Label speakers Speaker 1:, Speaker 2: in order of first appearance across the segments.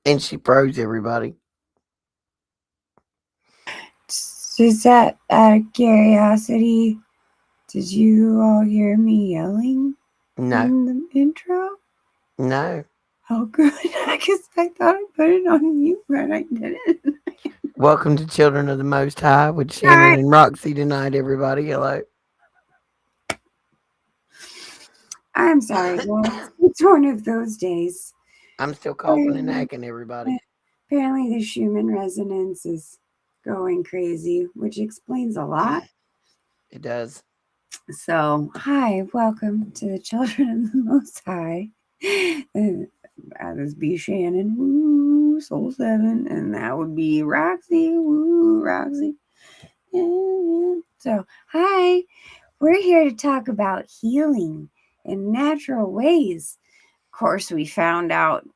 Speaker 1: And she froze everybody.
Speaker 2: Just out of curiosity, did you all hear me yelling
Speaker 1: No,
Speaker 2: in the intro?
Speaker 1: no.
Speaker 2: Oh, good. I guess I thought I put it on mute, but I didn't.
Speaker 1: Welcome to Children of the Most High with
Speaker 2: All
Speaker 1: Shannon
Speaker 2: right.
Speaker 1: and Roxy tonight, everybody. Hello.
Speaker 2: I'm sorry, guys. It's one of those days.
Speaker 1: I'm still coughing and
Speaker 2: Apparently,
Speaker 1: hacking, everybody.
Speaker 2: apparently the Schumann resonance is going crazy, which explains a lot.
Speaker 1: It does.
Speaker 2: So, hi, welcome to the Children of the Most High. That is B Shannon, woo, Soul 7, and that would be Roxy, woo, Roxy. Yeah. So, hi, we're here to talk about healing in natural ways. Of course, we found out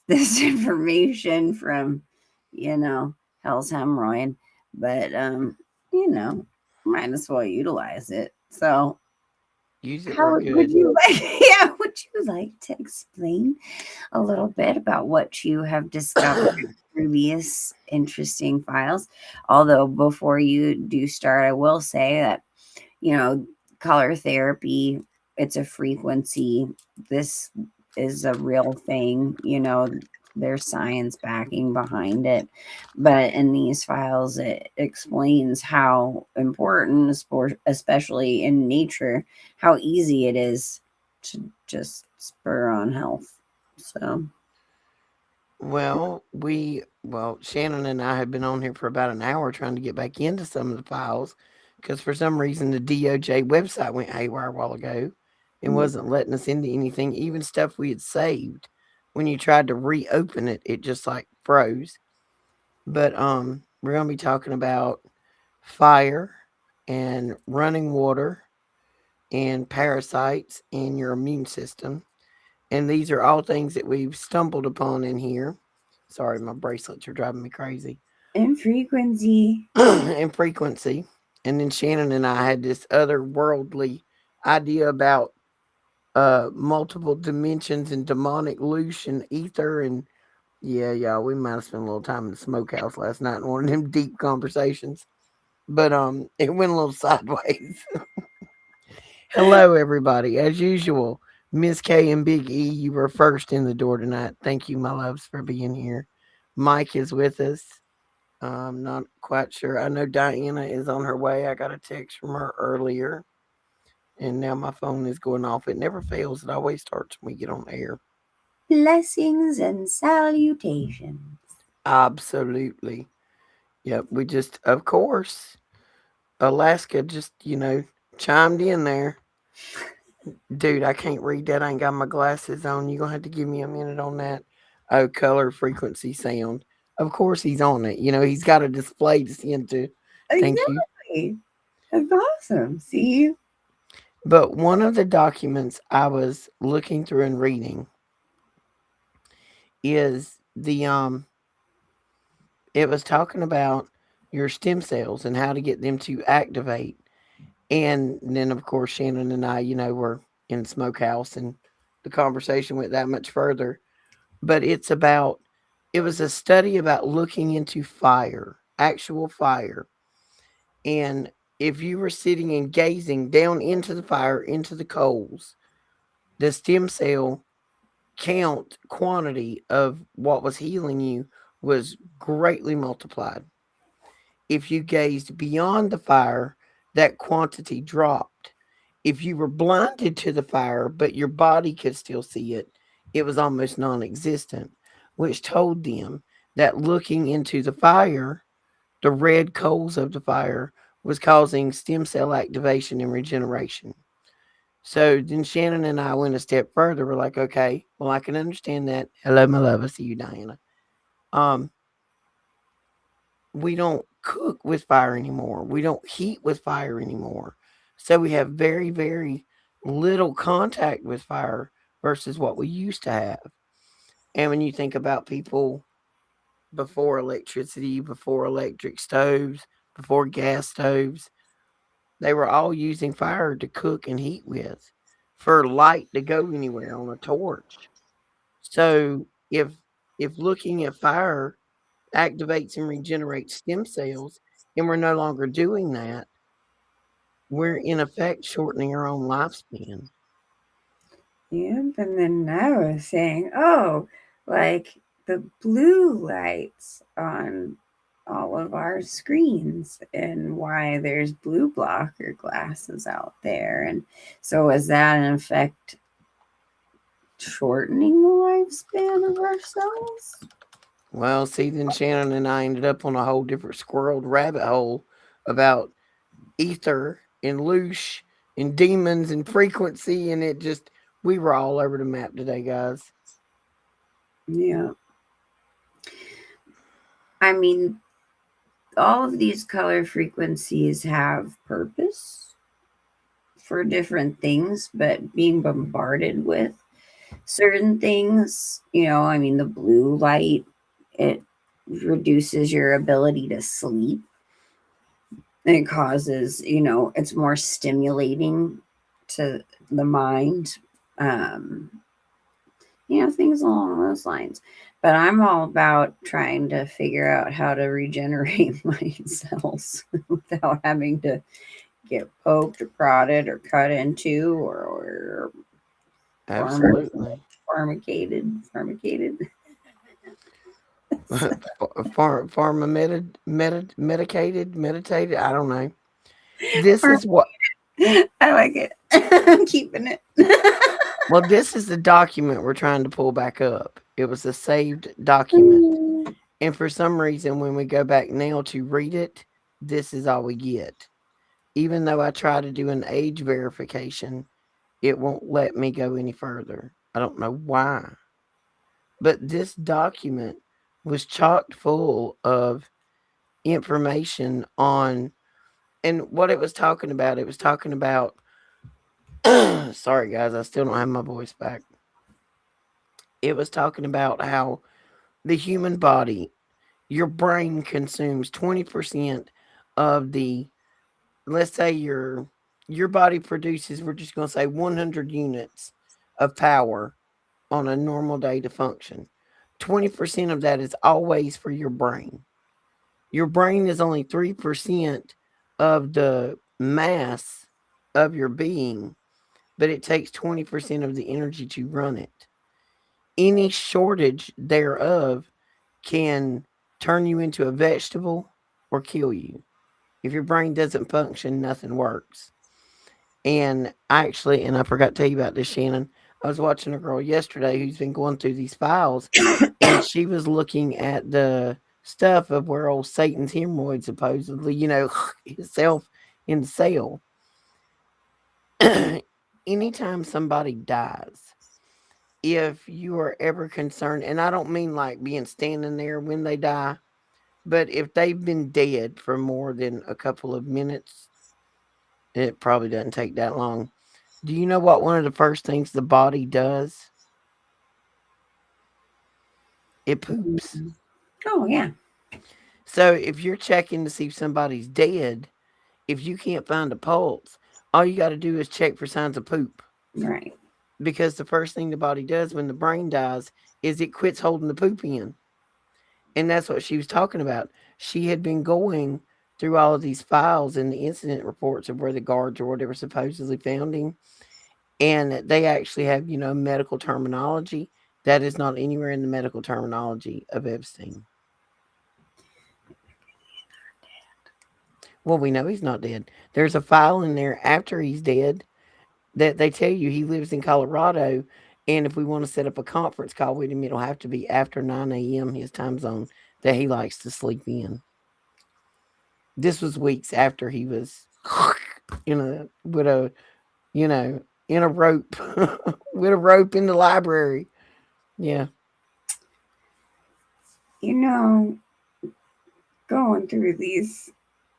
Speaker 2: this information from, you know, Hell's Hemroid, but, you know, might as well utilize it. So,
Speaker 1: Use it for
Speaker 2: how would
Speaker 1: good.
Speaker 2: you like? Yeah, would you like to explain a little bit about what you have discovered through these interesting files? Although before you do start, I will say that color therapy, it's a frequency. This is a real thing. There's science backing behind it, but in these files it explains how important, especially in nature, how easy it is to just spur on health. So
Speaker 1: Shannon and I had been on here for about an hour trying to get back into some of the files because for some reason the DOJ website went haywire a while ago and
Speaker 2: mm,
Speaker 1: wasn't letting us into anything, even stuff we had saved. When you tried to reopen it, it just like froze. But we're gonna be talking about fire and running water and parasites in your immune system. And these are all things that we've stumbled upon in here. Sorry, my bracelets are driving me crazy.
Speaker 2: and frequency.
Speaker 1: And frequency. And then Shannon and I had this otherworldly idea about multiple dimensions and demonic loose and ether and yeah, y'all, we might have spent a little time in the smokehouse last night in one of them deep conversations. But it went a little sideways. Hello everybody. As usual, Miss K and Big E, you were first in the door tonight. Thank you, my loves, for being here. Mike is with us. I'm not quite sure. I know Diana is on her way. I got a text from her earlier. And now my phone is going off. It never fails. It always starts when we get on air.
Speaker 2: Blessings and salutations.
Speaker 1: Absolutely. Yep. We just, of course, Alaska just, chimed in there. Dude, I can't read that. I ain't got my glasses on. You're going to have to give me a minute on that. Oh, color, frequency, sound. Of course, he's on it. He's got a display to see into. Thank you.
Speaker 2: Exactly. That's awesome. See?
Speaker 1: But one of the documents I was looking through and reading is it was talking about your stem cells and how to get them to activate. And then of course Shannon and I, were in the smokehouse and the conversation went that much further. But it was a study about looking into fire, actual fire. And if you were sitting and gazing down into the fire, into the coals, the stem cell count quantity of what was healing you was greatly multiplied. If you gazed beyond the fire, that quantity dropped. If you were blinded to the fire, but your body could still see it, it was almost non existent, which told them that looking into the fire, the red coals of the fire, was causing stem cell activation and regeneration. So then Shannon and I went a step further. We're like, okay, well, I can understand that. Hello, my love. I see you, Diana. Um, we don't cook with fire anymore. We don't heat with fire anymore. So we have very, very little contact with fire versus what we used to have. And when you think about people before electricity, before electric stoves, before gas stoves, they were all using fire to cook and heat with for light to go anywhere on a torch. So if if looking at fire activates and regenerates stem cells, and we're no longer doing that, we're in effect shortening our own lifespan.
Speaker 2: Yep. And then I was saying, oh, like the blue lights on all of our screens and why there's blue blocker glasses out there. And so is that in effect shortening the lifespan of our cells?
Speaker 1: Well, see, then Shannon and I ended up on a whole different squirreled rabbit hole about ether and loosh and demons and frequency, and it just, we were all over the map today, guys.
Speaker 2: Yeah. I mean, all of these color frequencies have purpose for different things, but being bombarded with certain things, I mean, the blue light, it reduces your ability to sleep. It causes, it's more stimulating to the mind. Um, things along those lines. But I'm all about trying to figure out how to regenerate my cells without having to get poked or prodded or cut into or
Speaker 1: Absolutely.
Speaker 2: farmicated.
Speaker 1: Meditated. I don't know. This is what.
Speaker 2: I like it. I'm keeping it.
Speaker 1: Well, this is the document we're trying to pull back up. It was a saved document. And for some reason, when we go back now to read it, this is all we get. Even though I try to do an age verification, it won't let me go any further. I don't know why. But this document was chocked full of information on, and what it was talking about, sorry guys, I still don't have my voice back. It was talking about how the human body, your brain consumes 20% of the, let's say your body produces, we're just going to say 100 units of power on a normal day to function. 20% of that is always for your brain. Your brain is only 3% of the mass of your being, but it takes 20% of the energy to run it. Any shortage thereof can turn you into a vegetable or kill you. If your brain doesn't function, nothing works. And I forgot to tell you about this, Shannon. I was watching a girl yesterday who's been going through these files, and she was looking at the stuff of where old Satan's hemorrhoid supposedly, himself in the cell. Anytime somebody dies, if you are ever concerned, and I don't mean like being standing there when they die, but if they've been dead for more than a couple of minutes, it probably doesn't take that long. Do you know what one of the first things the body does? It poops.
Speaker 2: Oh, yeah.
Speaker 1: So if you're checking to see if somebody's dead, if you can't find a pulse, all you got to do is check for signs of poop.
Speaker 2: Right.
Speaker 1: Because the first thing the body does when the brain dies is it quits holding the poop in. And that's what she was talking about. She had been going through all of these files and the incident reports of where the guards or whatever supposedly found him. And they actually have, medical terminology that is not anywhere in the medical terminology of Epstein. Well, we know he's not dead. There's a file in there after he's dead that they tell you he lives in Colorado. And if we want to set up a conference call with him, it'll have to be after 9 a.m. his time zone that he likes to sleep in. This was weeks after he was with a, in a rope, with a rope in the library. Yeah.
Speaker 2: Going through these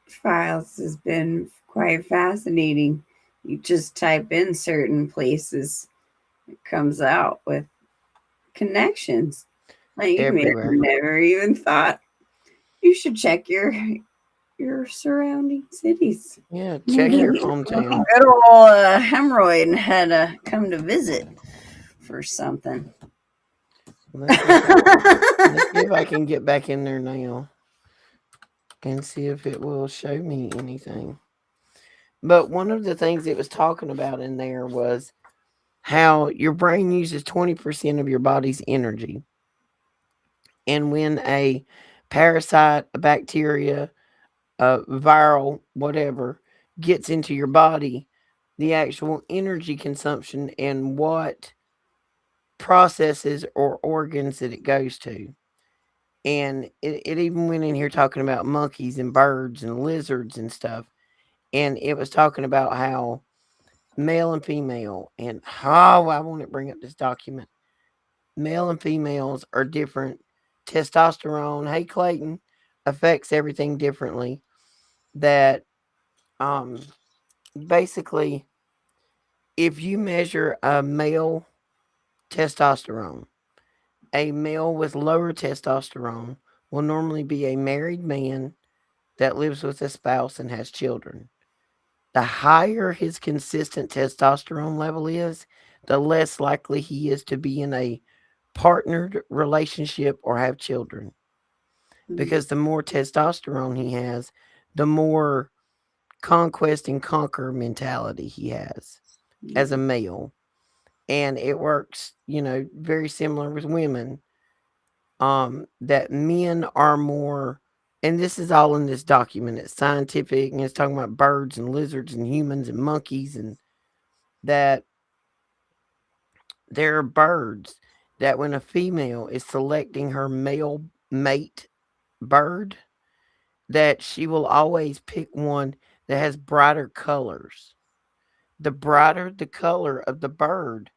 Speaker 2: files has been quite fascinating. You just type in certain places, it comes out with connections. Like you may have
Speaker 1: Everywhere.
Speaker 2: never even thought. You should check your surrounding cities.
Speaker 1: Yeah. Check your
Speaker 2: Maybe
Speaker 1: hometown.
Speaker 2: good old Him-roid had come to visit for something.
Speaker 1: Let's see if I let's see if I can get back in there now and see if it will show me anything. But one of the things it was talking about in there was how your brain uses 20% of your body's energy. And when a parasite, a bacteria, a viral, whatever, gets into your body, the actual energy consumption and what processes or organs that it goes to. And it even went in here talking about monkeys and birds and lizards and stuff. And it was talking about how male and female, and oh, I want to bring up this document. Male and females are different. Testosterone, hey Clayton, affects everything differently. That um basically, if you measure a male testosterone, a male with lower testosterone will normally be a married man that lives with a spouse and has children. The higher his consistent testosterone level is, the less likely he is to be in a partnered relationship or have children.
Speaker 2: Mm,
Speaker 1: Because the more testosterone he has, the more conquest and conquer mentality he has as a
Speaker 2: yeah.
Speaker 1: male. And it works, very similar with women. That men are more, and this is all in this document. It's scientific, and it's talking about birds and lizards and humans and monkeys, and that there are birds that when a female is selecting her male mate bird, that she will always pick one that has brighter colors. The brighter the color of the bird,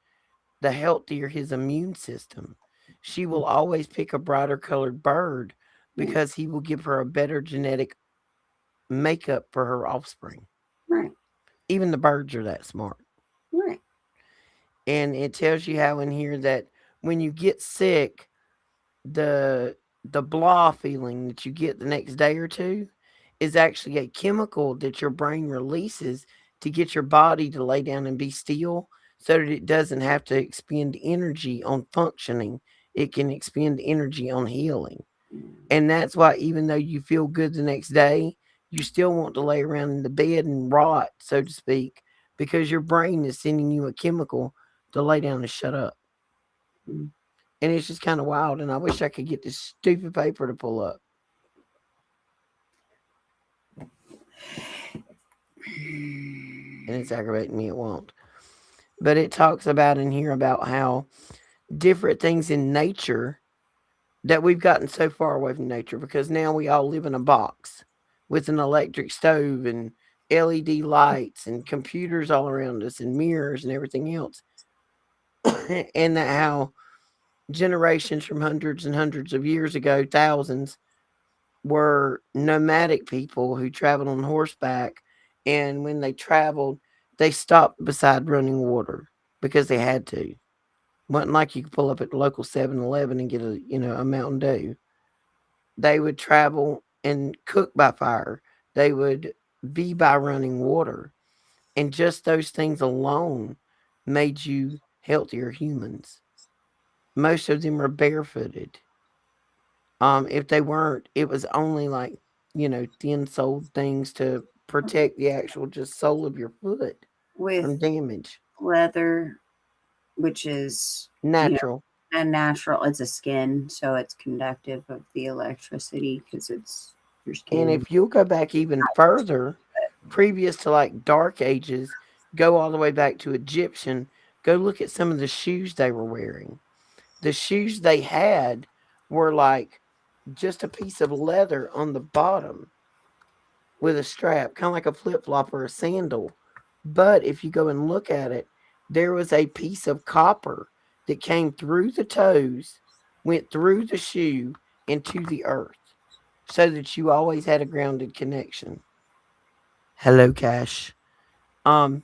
Speaker 1: the healthier his immune system. She will always pick a brighter colored bird
Speaker 2: Yeah.
Speaker 1: because he will give her a better genetic makeup for her offspring.
Speaker 2: Right.
Speaker 1: Even the birds are that smart.
Speaker 2: Right.
Speaker 1: And it tells you how in here that when you get sick, the the blah feeling that you get the next day or two is actually a chemical that your brain releases to get your body to lay down and be still so that it doesn't have to expend energy on functioning. It can expend energy on healing.
Speaker 2: Yeah.
Speaker 1: And that's why even though you feel good the next day, you still want to lay around in the bed and rot, so to speak, because your brain is sending you a chemical to lay down and shut up.
Speaker 2: Mm.
Speaker 1: And it's just kind of wild. And I wish I could get this stupid paper to pull up. And it's aggravating me, it won't. But it talks about in here about how different things in nature that we've gotten so far away from nature because now we all live in a box with an electric stove and LED lights and computers all around us and mirrors and everything else. And that how generations from hundreds and hundreds of years ago, thousands, were nomadic people who traveled on horseback. And when they traveled, they stopped beside running water because they had to. Wasn't like you could pull up at the local 7-Eleven and get a Mountain Dew. They would travel and cook by fire. They would be by running water. And just those things alone made you healthier humans. Most of them are barefooted. If they weren't, it was only like, thin soled things to protect the actual just sole of your foot
Speaker 2: With
Speaker 1: from damage.
Speaker 2: leather, which is,
Speaker 1: Natural.
Speaker 2: a natural, it's a skin, so it's conductive of the electricity because it's your
Speaker 1: And
Speaker 2: skin.
Speaker 1: if you'll go back even further, previous to like dark ages, go all the way back to Egyptian, go look at some of the shoes they were wearing. The shoes they had were like just a piece of leather on the bottom with a strap, kind of like a flip flop or a sandal. But if you go and look at it, there was a piece of copper that came through the toes, went through the shoe, into the earth, so that you always had a grounded connection. Hello, Cash. Um,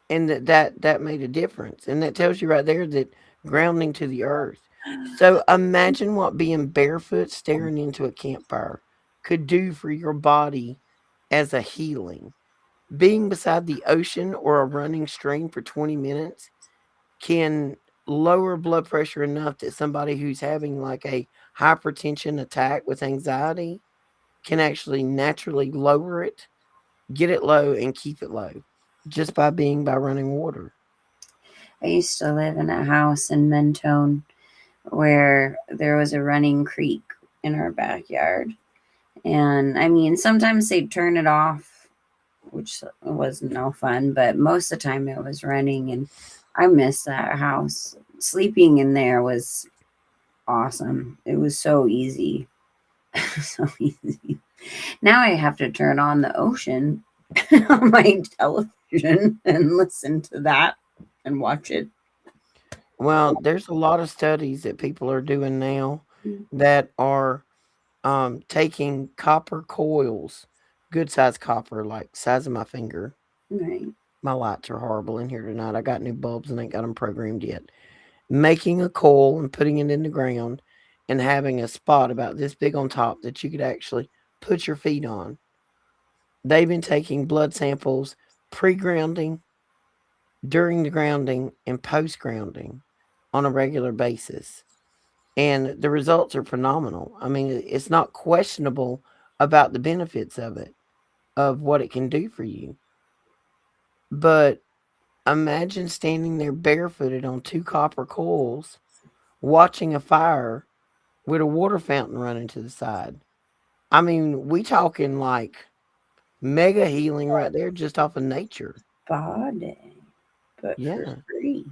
Speaker 1: and that made a difference, and that tells you right there that grounding to the earth. So imagine what being barefoot staring into a campfire could do for your body as a healing. Being beside the ocean or a running stream for 20 minutes can lower blood pressure enough that somebody who's having like a hypertension attack with anxiety can actually naturally lower it, get it low, and keep it low just by running water.
Speaker 2: I used to live in a house in Mentone where there was a running creek in our backyard. And I mean, sometimes they'd turn it off, which was no fun, but most of the time it was running. And I miss that house. Sleeping in there was awesome. It was so easy. So easy. Now I have to turn on the ocean on my television and listen to that and watch it.
Speaker 1: Well, there's a lot of studies that people are doing now that are taking copper coils, good size copper, like size of my finger.
Speaker 2: Right.
Speaker 1: My lights are horrible in here tonight. I got new bulbs and ain't got them programmed yet. Making a coil and putting it in the ground and having a spot about this big on top that you could actually put your feet on. They've been taking blood samples pre grounding, during the grounding, and post grounding on a regular basis. And the results are phenomenal. I mean, it's not questionable about the benefits of it, of what it can do for you. But imagine standing there barefooted on two copper coils, watching a fire with a water fountain running to the side. I mean, we talking like mega healing right there just off of nature.
Speaker 2: Body, but for
Speaker 1: Yeah.
Speaker 2: free.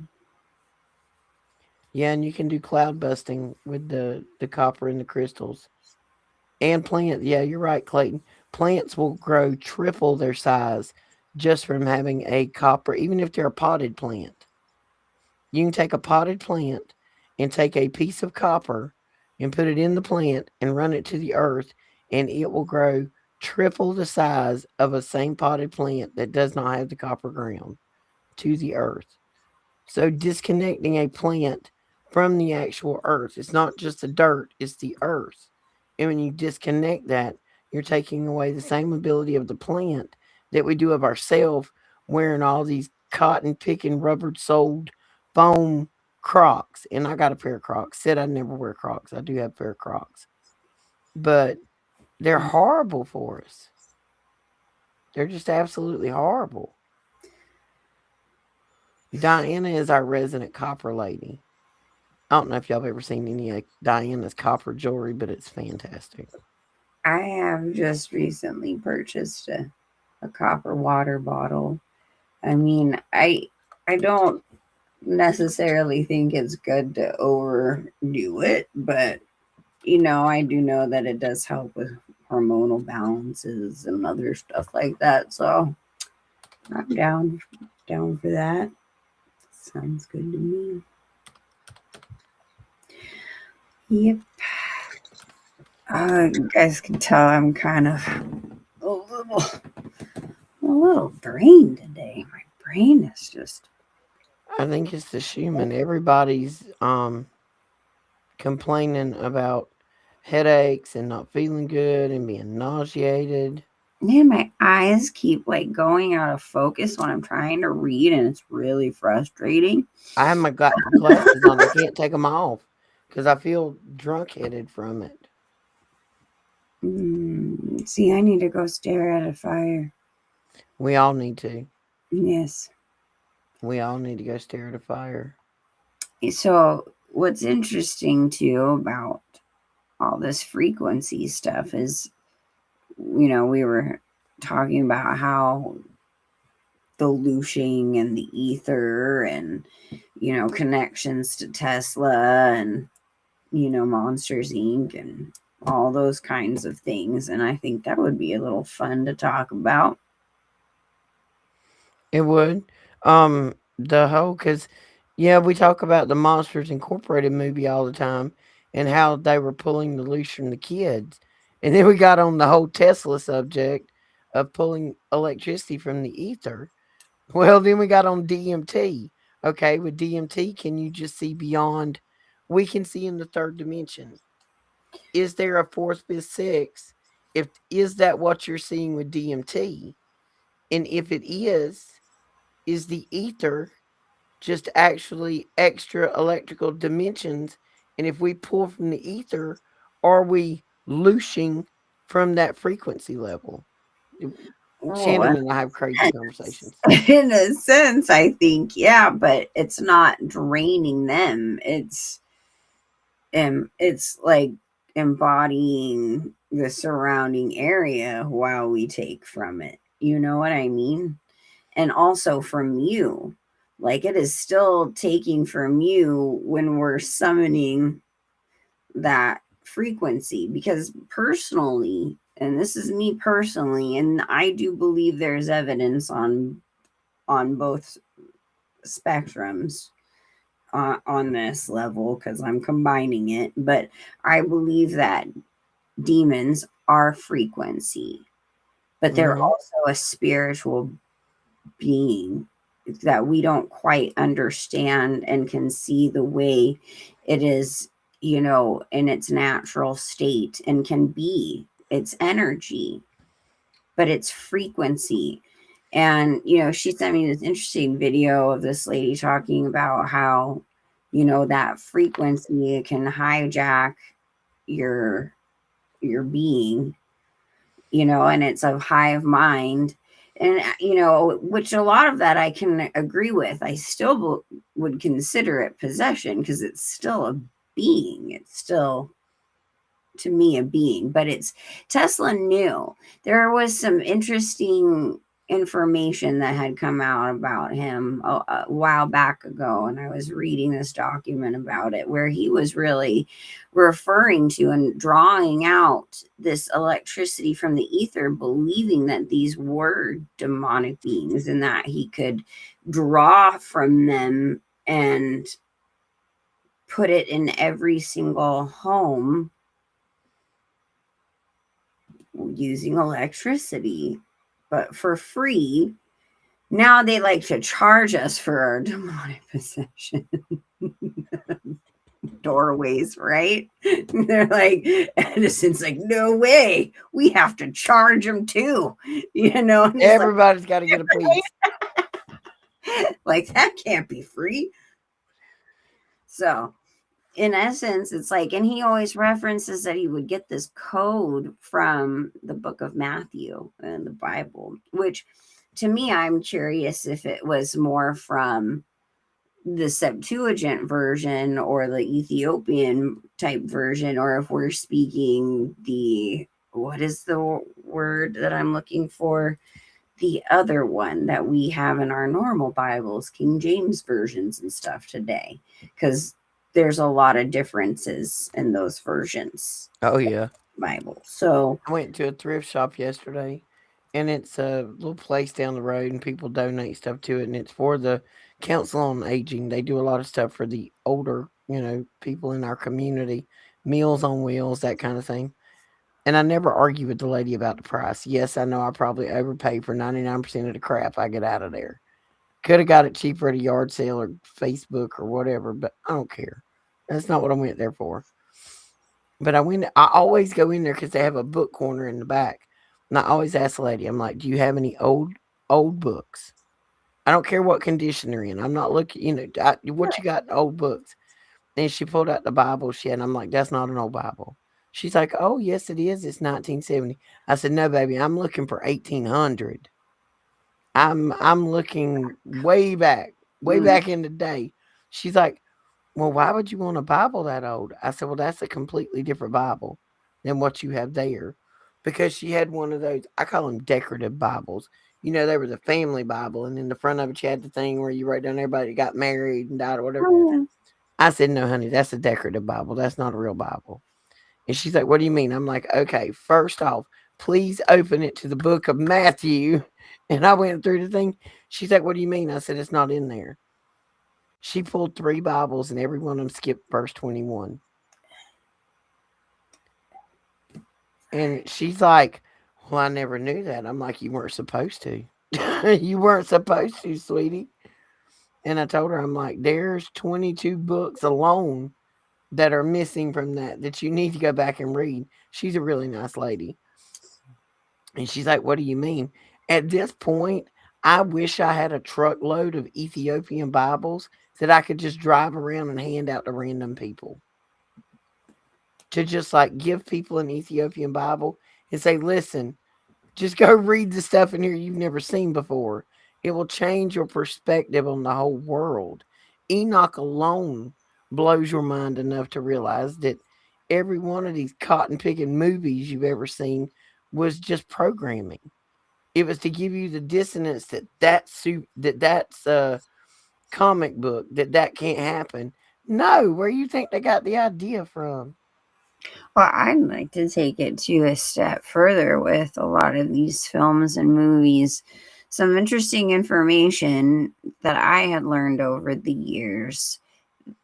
Speaker 1: Yeah, and you can do cloud busting with the copper and the crystals. And plant, yeah, you're right, Clayton. Plants will grow triple their size just from having a copper, even if they're a potted plant. You can take a potted plant and take a piece of copper and put it in the plant and run it to the earth, and it will grow triple the size of a same potted plant that does not have the copper ground to the earth. So disconnecting a plant from the actual earth, it's not just the dirt, it's the earth. And when you disconnect that, you're taking away the same ability of the plant that we do of ourselves, wearing all these cotton picking, rubber soled foam Crocs. And I got a pair of Crocs. Said I'd never wear Crocs. I do have a pair of Crocs. But they're horrible for us. They're just absolutely horrible. Diana is our resident copper lady. I don't know if y'all have ever seen any of Diana's copper jewelry, but it's fantastic.
Speaker 2: I have just recently purchased a copper water bottle. I mean, I don't necessarily think it's good to overdo it, but I do know that it does help with hormonal balances and other stuff like that. So I'm down for that. Sounds good to me. Yep. You guys can tell I'm kind of a little drained today. My brain is just
Speaker 1: I think it's the human. Everybody's complaining about headaches and not feeling good and being nauseated.
Speaker 2: man, my eyes keep like going out of focus when I'm trying to read, and it's really frustrating.
Speaker 1: I have my glasses on. I can't take them off because I feel drunk headed from it.
Speaker 2: See, I need to go stare at a fire.
Speaker 1: We all need to.
Speaker 2: Yes.
Speaker 1: We all need to go stare at a fire.
Speaker 2: So, what's interesting too about all this frequency stuff is, we were talking about how the looshing and the ether and, connections to Tesla and, Monsters Inc. and all those kinds of things. And I think that would be a little fun to talk about.
Speaker 1: It would. The whole, because, yeah, we talk about the Monsters Incorporated movie all the time and how they were pulling the loose from the kids. And then we got on the whole Tesla subject of pulling electricity from the ether. Well, then we got on DMT. Okay, with DMT, can you just see beyond? We can see in the third dimension. Is there a fourth, fifth, sixth? If is that what you're seeing with DMT? And if it is the ether just actually extra electrical dimensions? And if we pull from the ether, are we loosing from that frequency level?
Speaker 2: Well,
Speaker 1: Shannon and I have crazy conversations.
Speaker 2: in a sense, I think, yeah, but it's not draining them. It's like embodying the surrounding area while we take from it. You know what I mean? And also from you. Like it is still taking from you when we're summoning that frequency, because personally, and this is me personally, and I do believe there's evidence on both spectrums on this level because I'm combining it, but I believe that demons are frequency, but they're
Speaker 1: Hmm.
Speaker 2: also a spiritual being that we don't quite understand and can see the way it is, in its natural state, and can be its energy, but it's frequency. And, she sent me this interesting video of this lady talking about how, that frequency can hijack your being, and it's a hive mind. And, which a lot of that I can agree with. I still would consider it possession because it's still a being. It's still, to me, a being, but it's Tesla knew there was some interesting information that had come out about him a while back ago, and I was reading this document about it where he was really referring to and drawing out this electricity from the ether, believing that these were demonic beings and that he could draw from them and put it in every single home using electricity, but for free. Now they like to charge us for our demonic possession doorways, right? They're like, Edison's like, no way, we have to charge them too, and it's
Speaker 1: Everybody's got to get a piece.
Speaker 2: like that can't be free. So in essence, it's like, and he always references that he would get this code from the book of Matthew and the Bible, which to me, I'm curious if it was more from the Septuagint version or the Ethiopian type version, or if we're speaking what is the word that I'm looking for? The other one that we have in our normal Bibles, King James versions and stuff today, because there's a lot of differences in those versions
Speaker 1: Oh yeah.
Speaker 2: Bible. So,
Speaker 1: I went to a thrift shop yesterday, and it's a little place down the road, and people donate stuff to it, and it's for the Council on Aging. They do a lot of stuff for the older, people in our community, Meals on Wheels, that kind of thing. And I never argue with the lady about the price. Yes, I know I probably overpay for 99% of the crap I get out of there. Could have got it cheaper at a yard sale or Facebook or whatever, but I don't care. That's not what I went there for. But I always go in there because they have a book corner in the back. And I always ask the lady, I'm like, do you have any old books? I don't care what condition they're in. I'm not looking, what you got in old books. And she pulled out the Bible she had, and I'm like, that's not an old Bible. She's like, oh, yes, it is. It's 1970. I said, no, baby, I'm looking for 1800. I'm looking way
Speaker 2: mm,
Speaker 1: back in the day. She's like, well, why would you want a Bible that old? I said, well, that's a completely different Bible than what you have there. Because she had one of those, I call them decorative Bibles. They were the family Bible, and in the front of it, you had the thing where you write down everybody that got married and died or whatever.
Speaker 2: oh,
Speaker 1: I said, no, honey, that's a decorative Bible. That's not a real Bible. And she's like, what do you mean? I'm like, okay, first off, please open it to the book of Matthew. And I went through the thing. She's like, what do you mean? I said, it's not in there. She pulled three Bibles and every one of them skipped verse 21. And she's like, well, I never knew that. I'm like, you weren't supposed to. You weren't supposed to, sweetie. And I told her, I'm like, there's 22 books alone that are missing from that you need to go back and read. She's a really nice lady. And she's like, what do you mean? At this point, I wish I had a truckload of Ethiopian Bibles that I could just drive around and hand out to random people. To just like give people an Ethiopian Bible and say, listen, just go read the stuff in here you've never seen before. It will change your perspective on the whole world. Enoch alone blows your mind enough to realize that every one of these cotton picking movies you've ever seen was just programming. It was to give you the dissonance that that's a comic book, that can't happen. No, where you think they got the idea from?
Speaker 2: Well, I'd like to take it to a step further with a lot of these films and movies. Some interesting information that I had learned over the years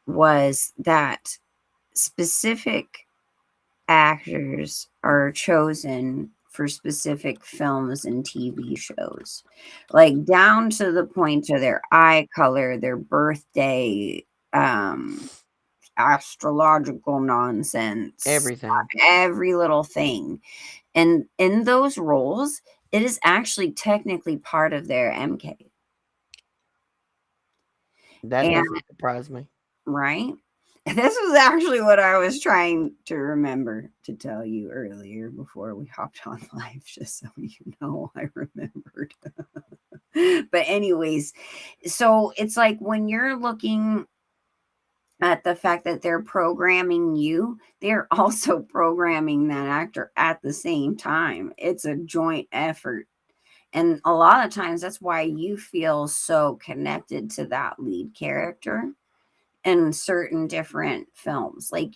Speaker 2: was that specific actors are chosen for specific films and TV shows, like down to the point of their eye color, their birthday, um, astrological nonsense,
Speaker 1: Everything.
Speaker 2: every little thing. And in those roles, it is actually technically part of their MK.
Speaker 1: That
Speaker 2: And
Speaker 1: doesn't surprise me.
Speaker 2: right? This was actually what I was trying to remember to tell you earlier before we hopped on live, just so you know I remembered. But, anyways, so it's like when you're looking at the fact that they're programming you, they're also programming that actor at the same time. It's a joint effort. And a lot of times that's why you feel so connected to that lead character in certain different films. Like,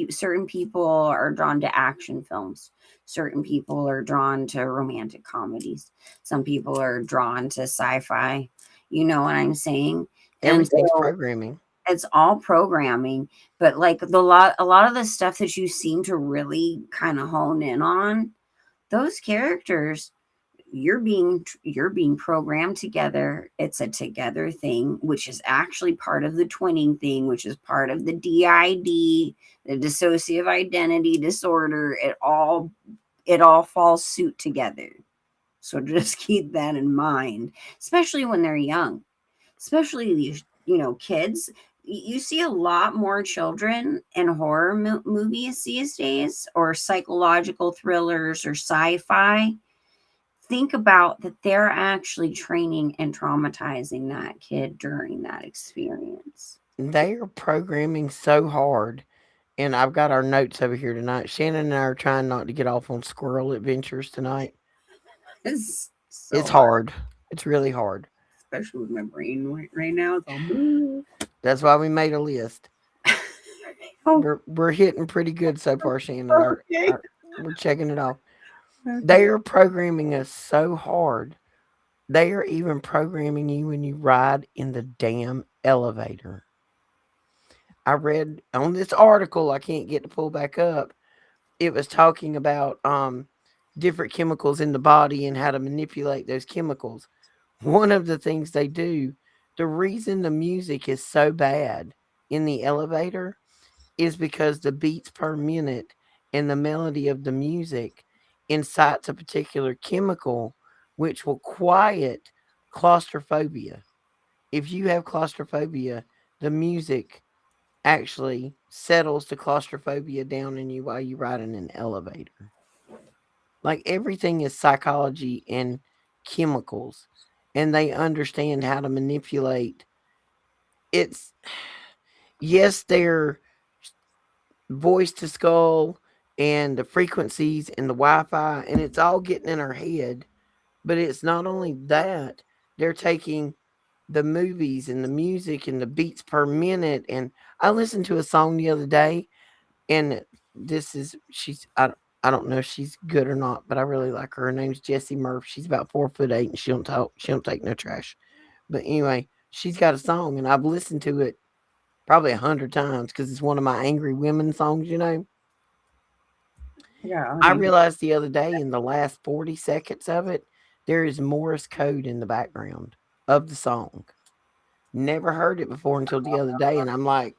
Speaker 2: certain people are drawn to action films, certain people are drawn to romantic comedies, some people are drawn to sci fi. You know what I'm saying? And
Speaker 1: Everything's
Speaker 2: so
Speaker 1: programming.
Speaker 2: it's all programming, but like a lot of the stuff that you seem to really kind of hone in on, those characters, you're being programmed together. It's a together thing, which is actually part of the twinning thing, which is part of the DID, the dissociative identity disorder. It all falls suit together. So just keep that in mind, especially when they're young, especially these, kids. You see a lot more children in horror movies these days, or psychological thrillers or sci-fi. Think about that they're actually training and traumatizing that kid during that experience.
Speaker 1: They are programming so hard. And I've got our notes over here tonight. Shannon and I are trying not to get off on squirrel adventures tonight.
Speaker 2: It's so
Speaker 1: It's
Speaker 2: hard,
Speaker 1: hard. It's really hard.
Speaker 2: especially with my brain right now. It's all boo.
Speaker 1: That's why we made a list.
Speaker 2: Oh,
Speaker 1: We're hitting pretty good so far, Shannon.
Speaker 2: okay.
Speaker 1: We're checking it off. They
Speaker 2: Okay.
Speaker 1: are programming us so hard. They are even programming you when you ride in the damn elevator. I read on this article, I can't get to pull back up. It was talking about different chemicals in the body and how to manipulate those chemicals. One of the things they do, the reason the music is so bad in the elevator is because the beats per minute and the melody of the music incites a particular chemical which will quiet claustrophobia. If you have claustrophobia, the music actually settles the claustrophobia down in you while you ride in an elevator. Like everything is psychology and chemicals, and they understand how to manipulate. It's yes, they're voice to skull and the frequencies and the Wi-Fi, and it's all getting in our head. But it's not only that; they're taking the movies and the music and the beats per minute. And I listened to a song the other day, and this is I don't know if she's good or not, but I really like her. Her name's Jessie Murph. She's about 4'8" and she don't talk. She don't take no trash. But anyway, she's got a song, and I've listened to it probably 100 times because it's one of my angry women songs.
Speaker 2: Yeah,
Speaker 1: I
Speaker 2: honey.
Speaker 1: realized the other day in the last 40 seconds of it, there is Morse code in the background of the song. Never heard it before until the other day, and I'm like,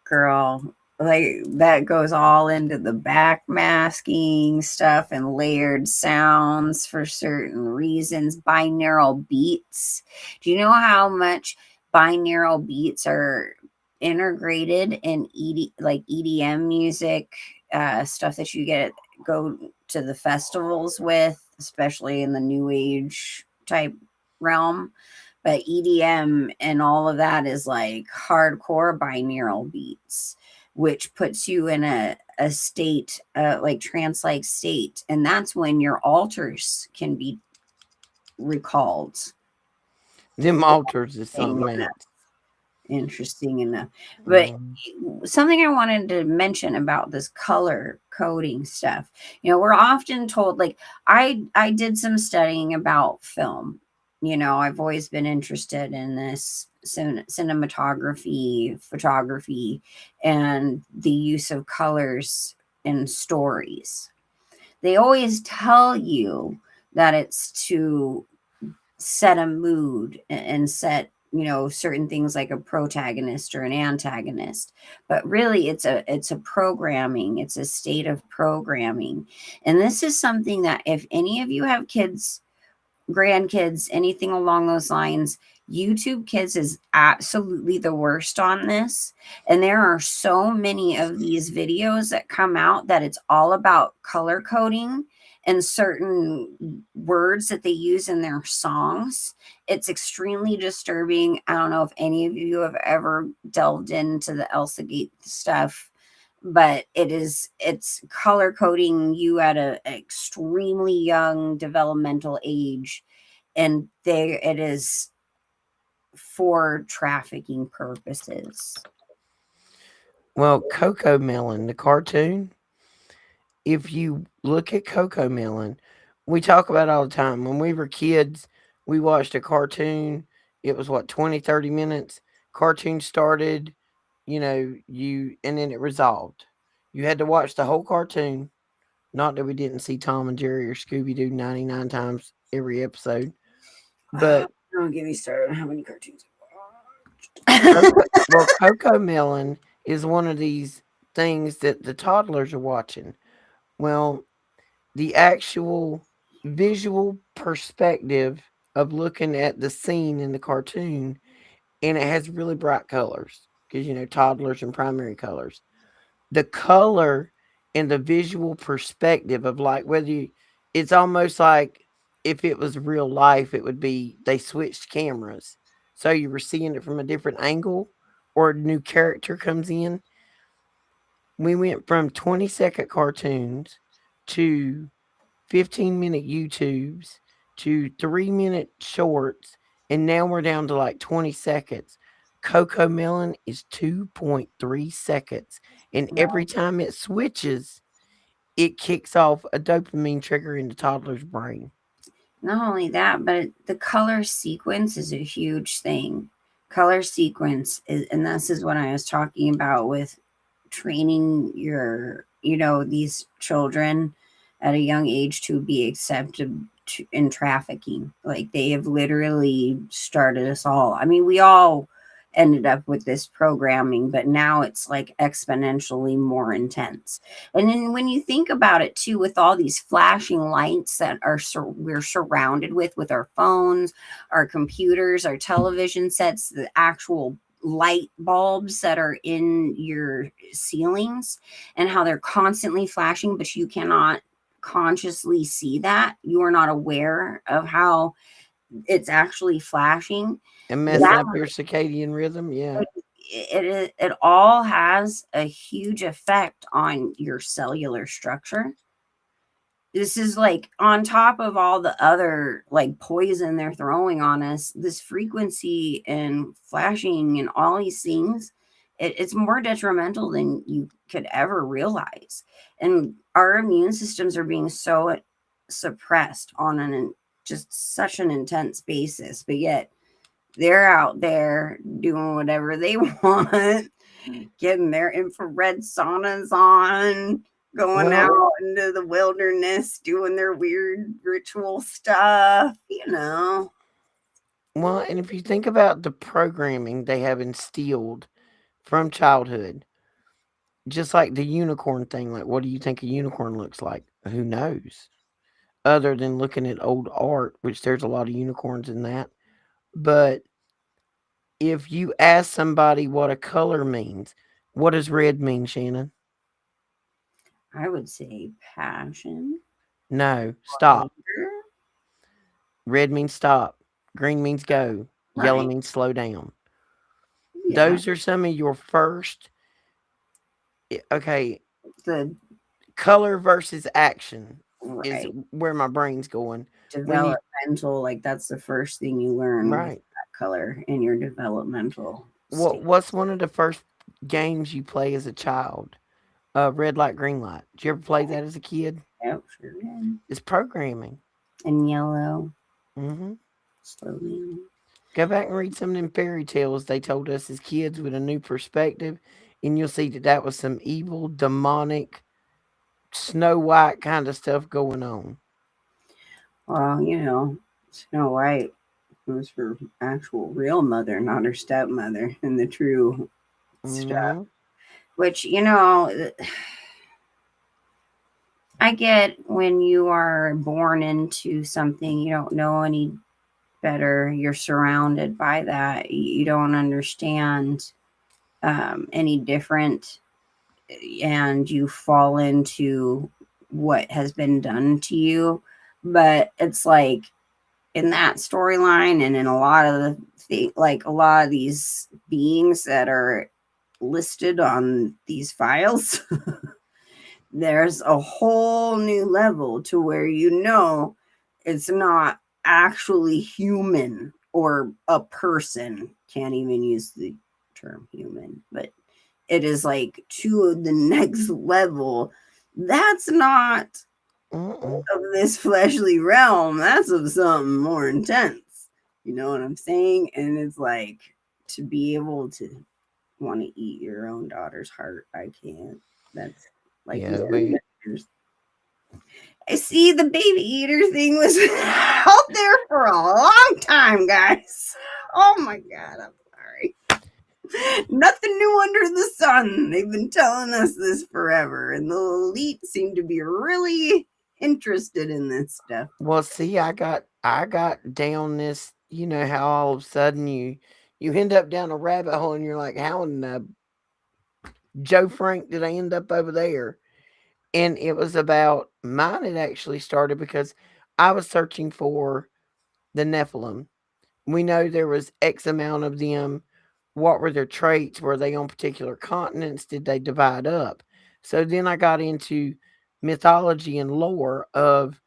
Speaker 2: Girl. like that goes all into the backmasking stuff and layered sounds for certain reasons. Binaural beats. Do you know how much binaural beats are integrated in like EDM music, stuff that you go to the festivals with, especially in the new age type realm? But EDM and all of that is like hardcore binaural beats, which puts you in a state, like trance like state. And that's when your altars can be recalled.
Speaker 1: Them altars is
Speaker 2: Interesting
Speaker 1: something
Speaker 2: enough.
Speaker 1: else.
Speaker 2: Interesting enough. But
Speaker 1: Mm.
Speaker 2: something I wanted to mention about this color coding stuff. We're often told, like, I did some studying about film. I've always been interested in this cinematography, photography, and the use of colors in stories. They always tell you that it's to set a mood and set certain things like a protagonist or an antagonist, but really it's a programming, it's a state of programming. And this is something that if any of you have kids, grandkids, anything along those lines, YouTube Kids is absolutely the worst on this. And there are so many of these videos that come out that it's all about color coding and certain words that they use in their songs. It's extremely disturbing. I don't know if any of you have ever delved into the Elsa Gate stuff, but it's color coding you at a extremely young developmental age, and it is for trafficking purposes.
Speaker 1: Well, Coco Melon, the cartoon, if you look at Coco Melon, we talk about it all the time. When we were kids, we watched a cartoon. It was what, 20, 30 minutes. Cartoon started, and then it resolved. You had to watch the whole cartoon. Not that we didn't see Tom and Jerry or Scooby Doo 99 times every episode, but
Speaker 2: Don't get me started on how many cartoons
Speaker 1: Coco Melon is one of these things that the toddlers are watching. Well, the actual visual perspective of looking at the scene in the cartoon, and it has really bright colors because toddlers and primary colors. The color and the visual perspective of like it's almost like if it was real life, it would be they switched cameras, so you were seeing it from a different angle, or a new character comes in. We went from 20-second cartoons to 15-minute YouTubes to 3-minute shorts, and now we're down to like 20 seconds. Coco Melon is 2.3 seconds, and every
Speaker 2: ago.
Speaker 1: time it switches, it kicks off a dopamine trigger in the toddler's brain.
Speaker 2: Not only that, but the color sequence is a huge thing. Color sequence is, and this is what I was talking about with training these children at a young age to be accepted in trafficking. Like they have literally started us all. I mean, we all ended up with this programming, but now it's like exponentially more intense. And then when you think about it too, with all these flashing lights that we're surrounded with our phones, our computers, our television sets, the actual light bulbs that are in your ceilings, and how they're constantly flashing, but you cannot consciously see that. You are not aware of how it's actually flashing.
Speaker 1: And messing
Speaker 2: That
Speaker 1: up your circadian rhythm, yeah.
Speaker 2: it all has a huge effect on your cellular structure. This is like on top of all the other like poison they're throwing on us, this frequency and flashing and all these things, it's more detrimental than you could ever realize. And our immune systems are being so suppressed on just such an intense basis, but yet they're out there doing whatever they want, getting their infrared saunas on, going
Speaker 1: Well,
Speaker 2: out into the wilderness, doing their weird ritual stuff.
Speaker 1: and if you think about the programming they have instilled from childhood, just like the unicorn thing. Like, what do you think a unicorn looks like? Who knows? Other than looking at old art, which there's a lot of unicorns in that. But if you ask somebody what a color means, what does red mean, Shannon?
Speaker 2: I would say passion,
Speaker 1: No, stop.
Speaker 2: anger.
Speaker 1: Red means stop. Green means go. Yellow
Speaker 2: Right.
Speaker 1: means slow down.
Speaker 2: Yeah.
Speaker 1: Those are some of your first, okay,
Speaker 2: The
Speaker 1: color versus action is
Speaker 2: right
Speaker 1: where my brain's going. When you,
Speaker 2: developmental, like that's the first thing you learn with
Speaker 1: right.
Speaker 2: that color in your developmental
Speaker 1: What
Speaker 2: state.
Speaker 1: what's one of the first games you play as a child? Red light, green light. Did you ever play that as a kid?
Speaker 2: Yep, sure did.
Speaker 1: It's programming.
Speaker 2: And yellow,
Speaker 1: Hmm.
Speaker 2: slowly.
Speaker 1: Go back and read some of them fairy tales they told us as kids with a new perspective, and you'll see that that was some evil, demonic, Snow White kind of stuff going on.
Speaker 2: Well, Snow White was her actual real mother, not her stepmother, and the true stuff.
Speaker 1: Hmm.
Speaker 2: Which, I get when you are born into something, you don't know any better. You're surrounded by that. You don't understand any different, and you fall into what has been done to you. But it's like in that storyline and in a lot of like a lot of these beings that are listed on these files, there's a whole new level to where it's not actually human or a person. Can't even use the term human, but it is like to the next level. That's not
Speaker 1: Mm-mm.
Speaker 2: of this fleshly realm. That's of something more intense. You know what I'm saying? And it's like to be able to want to eat your own daughter's heart. I can't. That's like
Speaker 1: Yeah, we.
Speaker 2: I see the baby eater thing was out there for a long time, guys. Oh my god, I'm sorry. Nothing new under the sun. They've been telling us this forever, and the elite seem to be really interested in this stuff.
Speaker 1: Well, see, I got down this. You know how all of a sudden you end up down a rabbit hole, and you're like, how in the Joe Frank did I end up over there? And it was about mine. It actually started because I was searching for the Nephilim. We know there was X amount of them. What were their traits? Were they on particular continents? Did they divide up? So then I got into mythology and lore of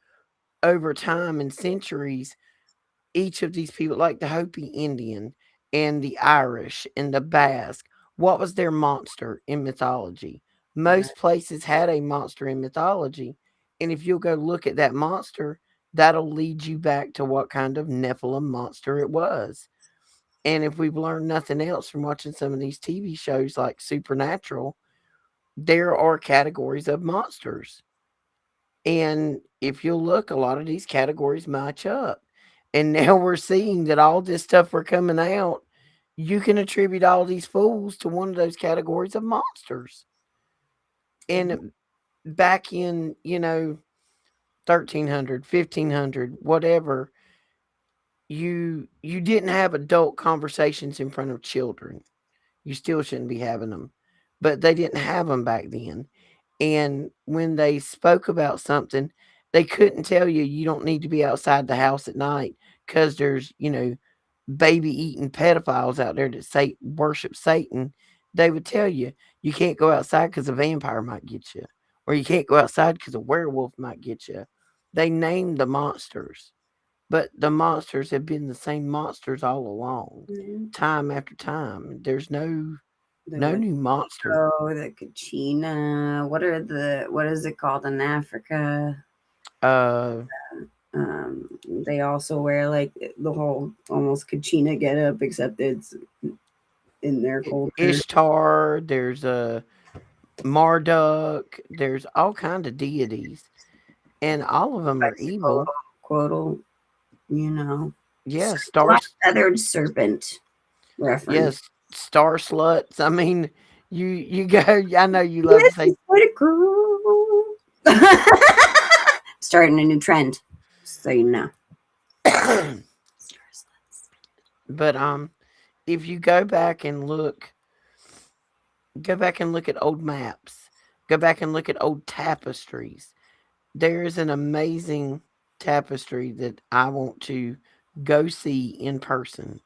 Speaker 1: over time and centuries, each of these people, like the Hopi Indian and the Irish and the Basque, what was their monster in mythology?
Speaker 2: Right.
Speaker 1: Most places had a monster in mythology. And if you'll go look at that monster, that'll lead you back to what kind of Nephilim monster it was. And if we've learned nothing else from watching some of these TV shows like Supernatural, there are categories of monsters. And if you'll look, a lot of these categories match up. And now we're seeing that all this stuff we're coming out, you can attribute all these fools to one of those categories of monsters. And back in, 1300, 1500, whatever, you didn't have adult conversations in front of children. You still shouldn't be having them. But they didn't have them back then. And when they spoke about something, they couldn't tell you you don't need to be outside the house at night because there's, baby eating pedophiles out there that say worship Satan. They would tell you you can't go outside because a vampire might get you, or you can't go outside because a werewolf might get you. They named the monsters, but the monsters have been the same monsters all along,
Speaker 2: Mhm.
Speaker 1: time after time. There's
Speaker 2: The
Speaker 1: no new monster.
Speaker 2: the Kachina. What is it called in Africa?
Speaker 1: Uh,
Speaker 2: Um, they also wear like the whole almost Kachina get up, except it's in their culture.
Speaker 1: Ishtar. There's a Marduk. There's all kind of deities, and all of them are
Speaker 2: Bicycle,
Speaker 1: evil.
Speaker 2: quotal, you know.
Speaker 1: Yeah,
Speaker 2: A lot of feathered serpent reference.
Speaker 1: yes, star sluts. I mean, You go. I know you love to
Speaker 2: This
Speaker 1: say.
Speaker 2: is what a girl. Starting a new trend, so you know.
Speaker 1: But if you go back and look at old maps, go back and look at old tapestries. There is an amazing tapestry that I want to go see in person.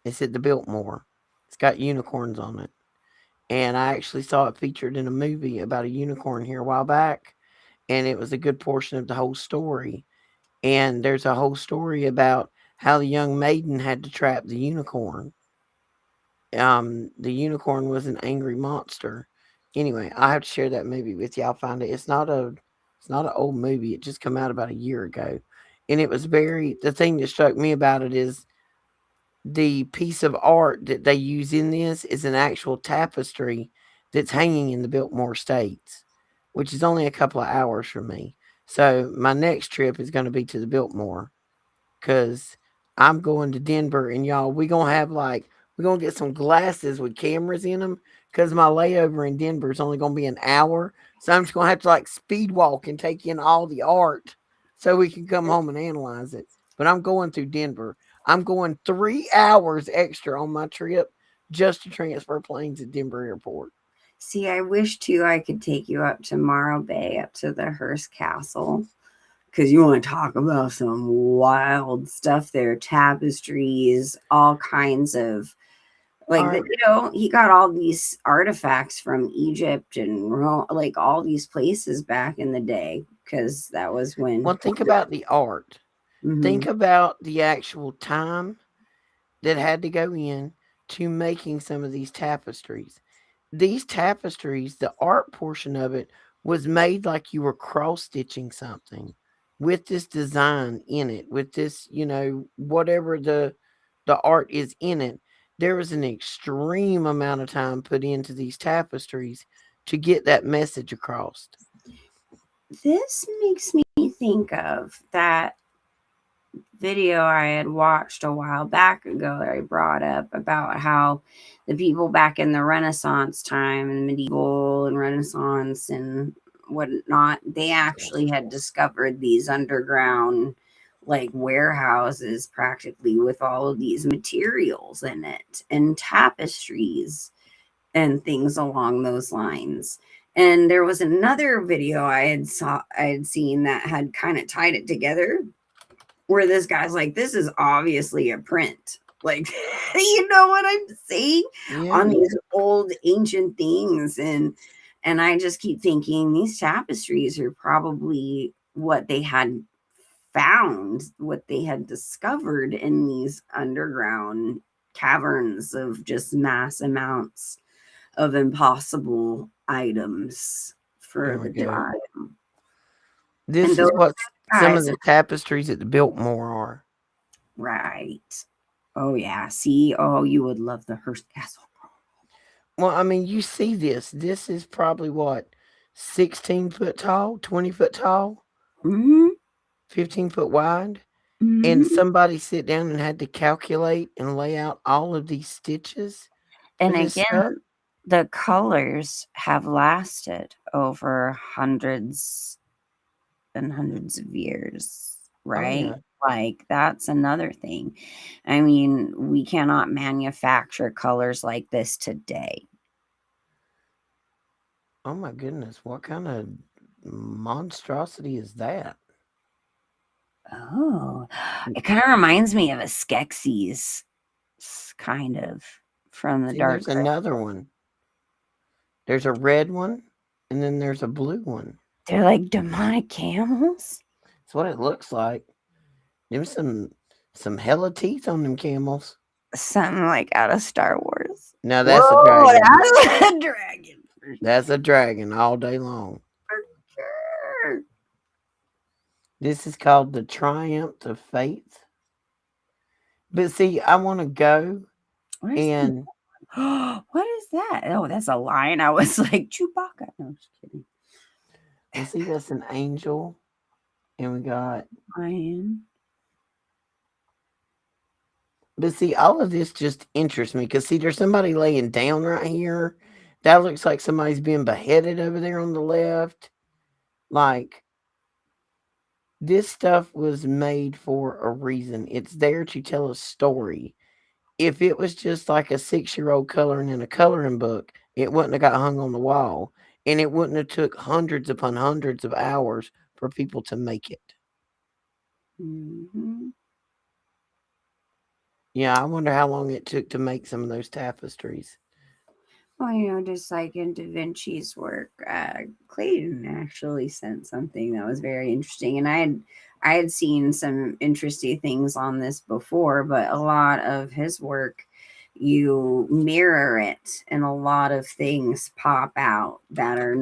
Speaker 1: It's at the Biltmore. It's got unicorns on it. And I actually saw it featured in a movie about a unicorn here a while back. And it was a good portion of the whole story. And there's a whole story about how the young maiden had to trap the unicorn. The unicorn was an angry monster. Anyway, I have to share that movie with you. I'll find it. It's not an old movie. It just came out about a year ago. And it was very the thing that struck me about it is the piece of art that they use in this is an actual tapestry that's hanging in the Biltmore States, which is only a couple of hours from me. So my next trip is going to be to the Biltmore because I'm going to Denver, and y'all, we're gonna get some glasses with cameras in them because my layover in Denver is only gonna be an hour, so I'm just gonna have to like speed walk and take in all the art so we can come home and analyze it. But I'm going through Denver. I'm going 3 hours extra on my trip just to transfer planes at Denver Airport.
Speaker 2: See, I wish too I could take you up to Morro Bay, up to the Hearst Castle, because you want to talk about some wild stuff there, tapestries, all kinds of
Speaker 1: All
Speaker 2: like that.
Speaker 1: right.
Speaker 2: He got all these artifacts from Egypt and Rome, like all these places back in the day, because that was when.
Speaker 1: Well, think about the art.
Speaker 2: Mhm.
Speaker 1: Think about the actual time that had to go in to making some of these tapestries. These tapestries, the art portion of it was made like you were cross stitching something with this design in it, with this, whatever the art is in it. There was an extreme amount of time put into these tapestries to get that message across.
Speaker 2: This makes me think of that video I had watched a while back ago that I brought up about how the people back in the Renaissance time and medieval and Renaissance and whatnot, they actually had discovered these underground like warehouses practically with all of these materials in it and tapestries and things along those lines. And there was another video I had seen that had kind of tied it together where this guy's like, this is obviously a print. Like, you know what I'm saying? On
Speaker 1: Yeah.
Speaker 2: these old ancient things. And I just keep thinking these tapestries are probably what they had found, what they had discovered in these underground caverns of just mass amounts of impossible items
Speaker 1: There
Speaker 2: for
Speaker 1: we
Speaker 2: the
Speaker 1: go.
Speaker 2: time. And
Speaker 1: This
Speaker 2: those
Speaker 1: is what some of
Speaker 2: guys,
Speaker 1: the tapestries at the Biltmore are.
Speaker 2: right. Oh yeah. See, oh, you would love the Hearst Castle.
Speaker 1: Well, I mean, you see this. This is probably what, 16 foot tall, 20 foot tall,
Speaker 2: Mm-hmm.
Speaker 1: 15 foot wide. And
Speaker 2: Mm-hmm.
Speaker 1: somebody sit down and had to calculate and lay out all of these stitches for
Speaker 2: And
Speaker 1: this
Speaker 2: again,
Speaker 1: stuff.
Speaker 2: the colors have lasted over hundreds and hundreds of years,
Speaker 1: Oh,
Speaker 2: right?
Speaker 1: yeah.
Speaker 2: Like that's another thing. I mean, we cannot manufacture colors like this today.
Speaker 1: Oh, my goodness. What kind of monstrosity is that?
Speaker 2: Oh, it kind of reminds me of a Skeksis, kind of from the
Speaker 1: See,
Speaker 2: Dark
Speaker 1: there's
Speaker 2: Crystal.
Speaker 1: another one. There's a red one, and then there's a blue one.
Speaker 2: They're like demonic camels.
Speaker 1: That's what it looks like. There's some hella teeth on them camels.
Speaker 2: Something like out of Star Wars.
Speaker 1: Now that's a
Speaker 2: Whoa,
Speaker 1: dragon.
Speaker 2: that's a dragon
Speaker 1: That's a dragon all day long.
Speaker 2: for sure.
Speaker 1: This is called the Triumph of Faith. But see, I want to go
Speaker 2: Where's the
Speaker 1: and
Speaker 2: what is that? Oh, that's a lion. I was like Chewbacca. No, just kidding.
Speaker 1: see that's an angel, and we got.
Speaker 2: Lion.
Speaker 1: But see, all of this just interests me because see, there's somebody laying down right here. That looks like somebody's being beheaded over there on the left. Like, this stuff was made for a reason. It's there to tell a story. If it was just like a 6-year-old coloring in a coloring book, it wouldn't have got hung on the wall, and it wouldn't have took hundreds upon hundreds of hours for people to make it.
Speaker 2: Hmm.
Speaker 1: Yeah, I wonder how long it took to make some of those tapestries.
Speaker 2: Well, just like in Da Vinci's work, Clayton actually sent something that was very interesting, and I had seen some interesting things on this before, but a lot of his work, you mirror it, and a lot of things pop out that are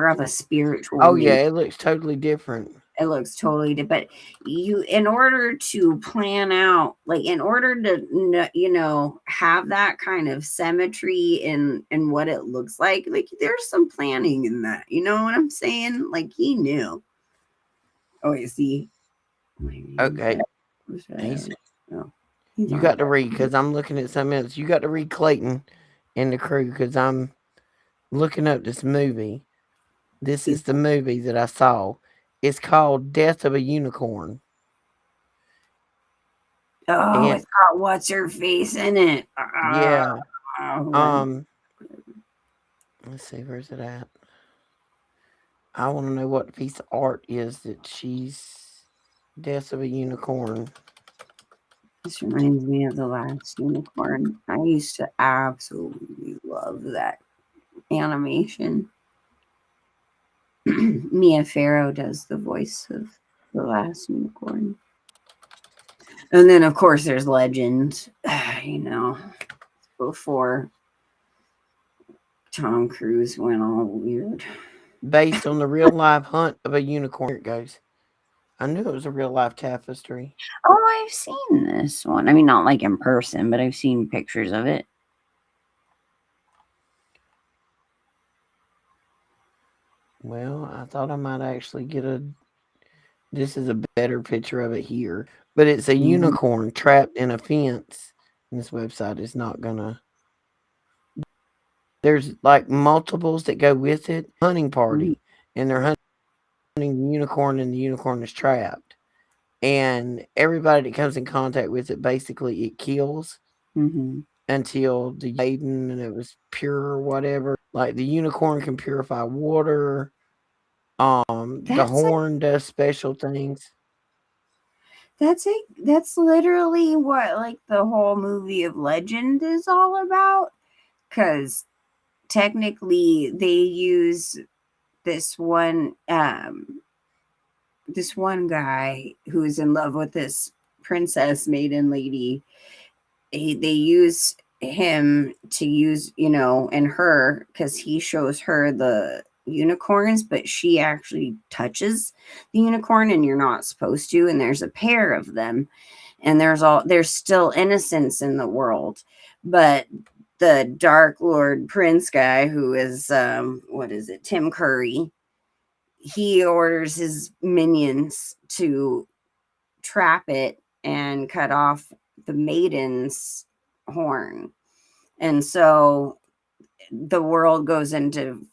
Speaker 2: of a spiritual
Speaker 1: Oh yeah,
Speaker 2: nature.
Speaker 1: it looks totally different.
Speaker 2: It looks totally different. But in order to plan out, like in order to, have that kind of symmetry in what it looks like there's some planning in that. You know what I'm saying? Like he knew. Oh, you see.
Speaker 1: Okay, he's
Speaker 2: Oh, he's
Speaker 1: you
Speaker 2: on.
Speaker 1: got to read because I'm looking at something else. You got to read Clayton and the crew because I'm looking up this movie. This
Speaker 2: He's,
Speaker 1: is the movie that I saw. It's called Death of a Unicorn.
Speaker 2: oh,
Speaker 1: And
Speaker 2: it's got what's her face in it.
Speaker 1: yeah,
Speaker 2: When
Speaker 1: um, let's see, where's it at? I want to know what the piece of art is that she's Death of a Unicorn.
Speaker 2: this reminds me of the last unicorn. I used to absolutely love that animation. Mia Farrow does the voice of the last unicorn. And then, of course, there's Legend, you know, before Tom Cruise went all weird.
Speaker 1: Based on the real life hunt of a unicorn. Here it goes. I knew it was a real life tapestry.
Speaker 2: Oh, I've seen this one. I mean, not like in person, but I've seen pictures of it.
Speaker 1: Well, I thought I might actually get a. This is a better picture of it here, but it's a
Speaker 2: Mm-hmm.
Speaker 1: unicorn trapped in a fence. And this website is not gonna. There's like multiples that go with it. Hunting party, and they're hunting the unicorn, and the unicorn is trapped. And everybody that comes in contact with it, basically, it kills
Speaker 2: Mm-hmm.
Speaker 1: until the maiden and it was pure or whatever. Like the unicorn can purify water. The
Speaker 2: That's like
Speaker 1: horn does special things.
Speaker 2: that's literally what like the whole movie of Legend is all about. Because technically, they use this one um this one guy who's in love with this princess maiden lady. They use him to use, and her, because he shows her the unicorns, but she actually touches the unicorn and you're not supposed to, and there's a pair of them, and there's still innocence in the world. But the Dark Lord Prince guy, who is what is it, Tim Curry, he orders his minions to trap it and cut off the maiden's horn. And so the world goes into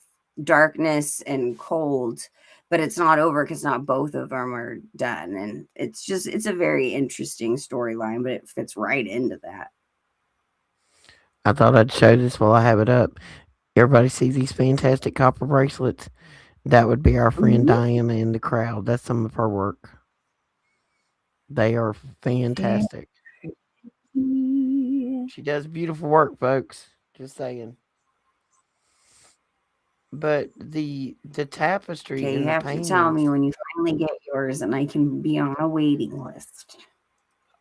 Speaker 2: darkness and cold, but it's not over because not both of them are done. And it's a very interesting storyline, but it fits right into that.
Speaker 1: I thought I'd show this while I have it up. Everybody sees these fantastic copper bracelets. That would be our friend
Speaker 2: Mhm.
Speaker 1: Diana in the crowd. That's some of her work. They are fantastic. She does beautiful work, folks. Just saying. But the tapestry
Speaker 2: Okay, you
Speaker 1: and the
Speaker 2: have to tell me
Speaker 1: paintings.
Speaker 2: when you finally get yours and I can be on a waiting list.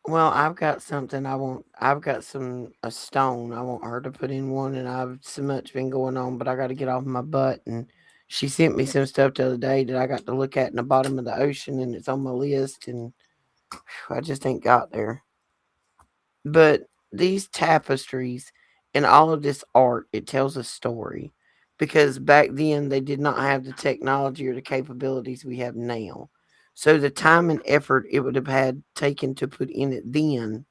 Speaker 1: Well, I've got something I want. I've got a stone. I want her to put in one, and I've so much been going on, but I got to get off my butt. And she sent me some stuff the other day that I got to look at in the bottom of the ocean, and it's on my list, and I just ain't got there. But these tapestries and all of this art, it tells a story. Because back then they did not have the technology or the capabilities we have now. So the time and effort it would have had taken to put in it then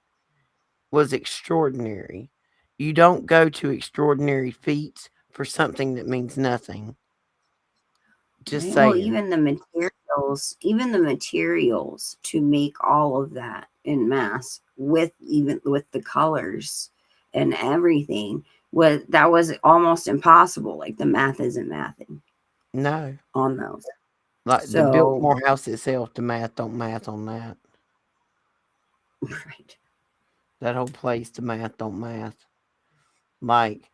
Speaker 1: was extraordinary. You don't go to extraordinary feats for something that means nothing. Just
Speaker 2: Right. Well,
Speaker 1: saying.
Speaker 2: even the materials to make all of that in mass with even with the colors and everything was almost impossible. Like the math isn't mathing
Speaker 1: No.
Speaker 2: on those.
Speaker 1: Like the
Speaker 2: So,
Speaker 1: Biltmore house itself, the math don't math on that.
Speaker 2: right.
Speaker 1: That whole place, the math don't math. Like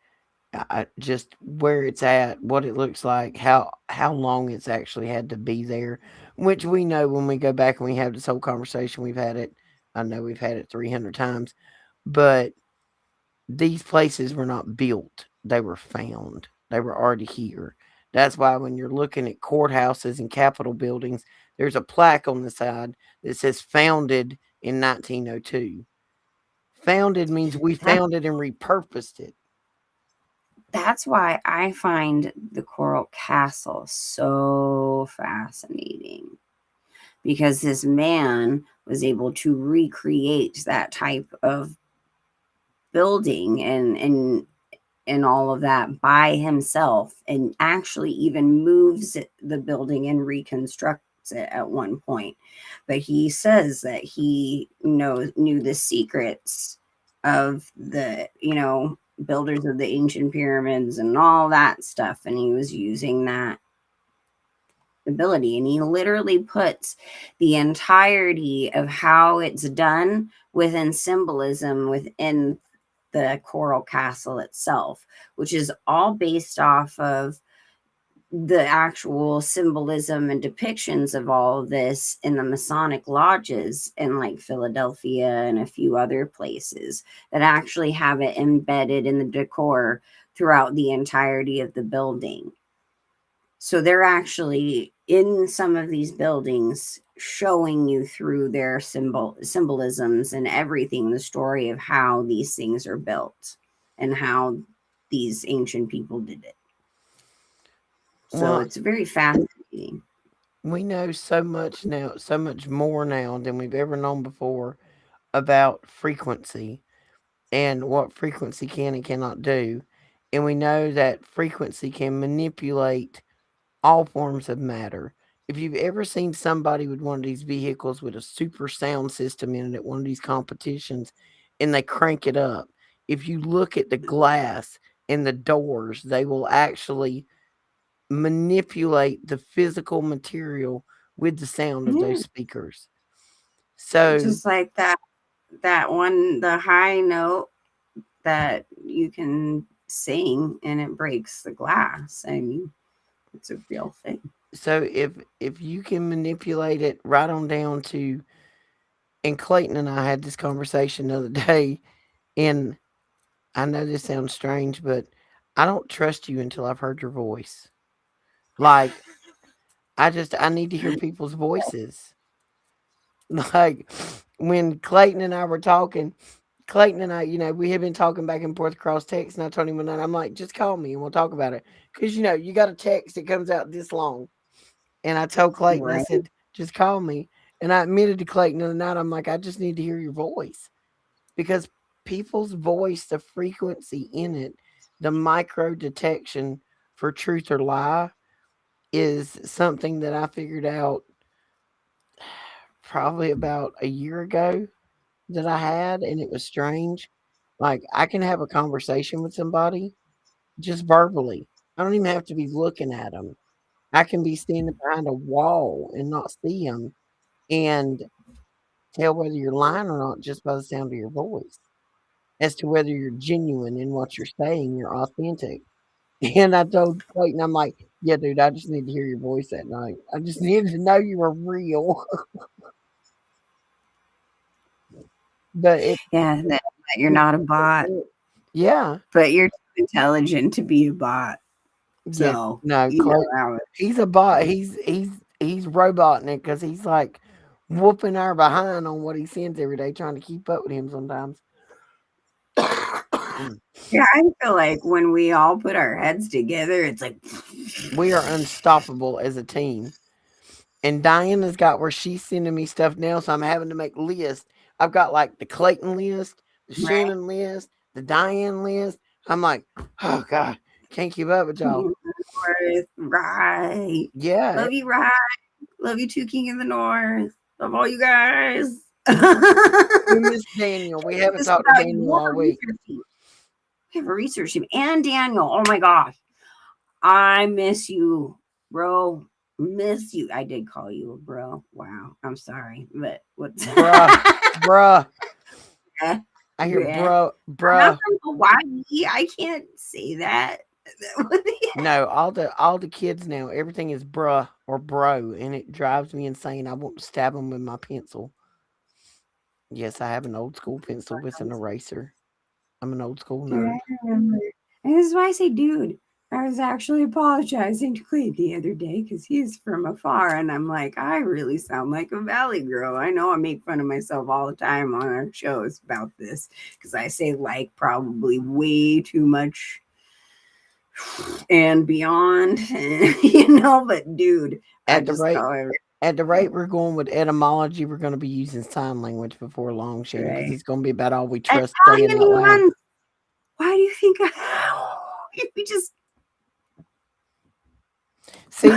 Speaker 1: just where it's at, what it looks like, how long it's actually had to be there, which we know when we go back and we have this whole conversation. We've had it. I know we've had it 300 times, but these places were not built; they were found. They were already here. That's why when you're looking at courthouses and capitol buildings, there's a plaque on the side that says "Founded in 1902." Founded means we
Speaker 2: That
Speaker 1: found it and repurposed it.
Speaker 2: that's why I find the Coral Castle so fascinating because this man was able to recreate that type of building and all of that by himself and actually even moves the building and reconstructs it at one point. But he says that he knew the secrets of the builders of the ancient pyramids and all that stuff, and he was using that ability, and he literally puts the entirety of how it's done within symbolism within the coral castle itself, which is all based off of the actual symbolism and depictions of all of this in the Masonic lodges in like Philadelphia and a few other places that actually have it embedded in the decor throughout the entirety of the building. So they're actually in some of these buildings showing you through their symbolisms and everything, the story of how these things are built and how these ancient people did it. So
Speaker 1: Well,
Speaker 2: it's very fascinating.
Speaker 1: we know so much now, so much more now than we've ever known before about frequency and what frequency can and cannot do. And we know that frequency can manipulate all forms of matter. If you've ever seen somebody with one of these vehicles with a super sound system in it at one of these competitions and they crank it up, if you look at the glass and the doors, they will actually manipulate the physical material with the sound of those
Speaker 2: Yeah,
Speaker 1: speakers. So,
Speaker 2: just like that one, the high note that you can sing and it breaks the glass. I mean, it's a real thing.
Speaker 1: if you can manipulate it right on down to, and Clayton and I had this conversation the other day, and I know this sounds strange, but I don't trust you until I've heard your voice. Like I need to hear people's voices. Like when Clayton and I were talking, Clayton and I, we had been talking back and forth across text, and I told him one night, I'm like, just call me and we'll talk about it. Because, you got a text that comes out this long. And I told Clayton, I
Speaker 2: Right.
Speaker 1: said, just call me. And I admitted to Clayton the other night, I'm like, I just need to hear your voice. Because people's voice, the frequency in it, the micro detection for truth or lie is something that I figured out probably about a year ago that I had, and it was strange. Like, I can have a conversation with somebody just verbally. I don't even have to be looking at them. I can be standing behind a wall and not see them and tell whether you're lying or not just by the sound of your voice, as to whether you're genuine in what you're saying, you're authentic. And I told Clayton, I'm like, yeah, dude, I just need to hear your voice that night. I just needed to know you were real. But it,
Speaker 2: Yeah, that you're not a bot,
Speaker 1: yeah,
Speaker 2: but you're too intelligent to be a bot.
Speaker 1: yeah,
Speaker 2: So,
Speaker 1: no,
Speaker 2: you know
Speaker 1: Clay,
Speaker 2: how it
Speaker 1: he's a bot. He's roboting it because he's like whooping our behind on what he sends every day, trying to keep up with him sometimes.
Speaker 2: yeah, I feel like when we all put our heads together, it's like
Speaker 1: We are unstoppable as a team. And Diana's got where she's sending me stuff now, so I'm having to make lists. I've got like the Clayton list, the
Speaker 2: right.
Speaker 1: Shannon list, the Diane list. I'm like, oh God, can't keep up with
Speaker 2: King
Speaker 1: y'all.
Speaker 2: of the North, right.
Speaker 1: Yeah,
Speaker 2: Love you, right. Love you too, King of the North. Love all you guys.
Speaker 1: we miss Daniel. We haven't
Speaker 2: Just
Speaker 1: talked to
Speaker 2: about you.
Speaker 1: Daniel
Speaker 2: We'll
Speaker 1: all
Speaker 2: have a
Speaker 1: week.
Speaker 2: research team. We have a research team. And Daniel. Oh my gosh. I miss you, bro. Miss you. I did call you a bro. Wow. I'm sorry. But what's
Speaker 1: Bruh, bruh.
Speaker 2: I'm
Speaker 1: I hear
Speaker 2: not
Speaker 1: bruh.
Speaker 2: from Hawaii. I can't say that.
Speaker 1: No, all the kids now, everything is bruh or bro, and it drives me insane. I want to stab them with my pencil. Yes, I have an old school pencil with an eraser. I'm an old school
Speaker 2: Dude,
Speaker 1: nerd.
Speaker 2: I remember. And this is why I say, dude, I was actually apologizing to Cleve the other day because he's from afar. And I'm like, I really sound like a valley girl. I know I make fun of myself all the time on our shows about this because I say like probably way too much and beyond, but dude, I
Speaker 1: At the
Speaker 2: just
Speaker 1: rate
Speaker 2: call it
Speaker 1: at the rate we're going with etymology, we're going to be using sign language before long, Shannon, because
Speaker 2: right.
Speaker 1: it's going to be about all we trust saying out
Speaker 2: Italian
Speaker 1: loud.
Speaker 2: ones. Why do you think we just
Speaker 1: See,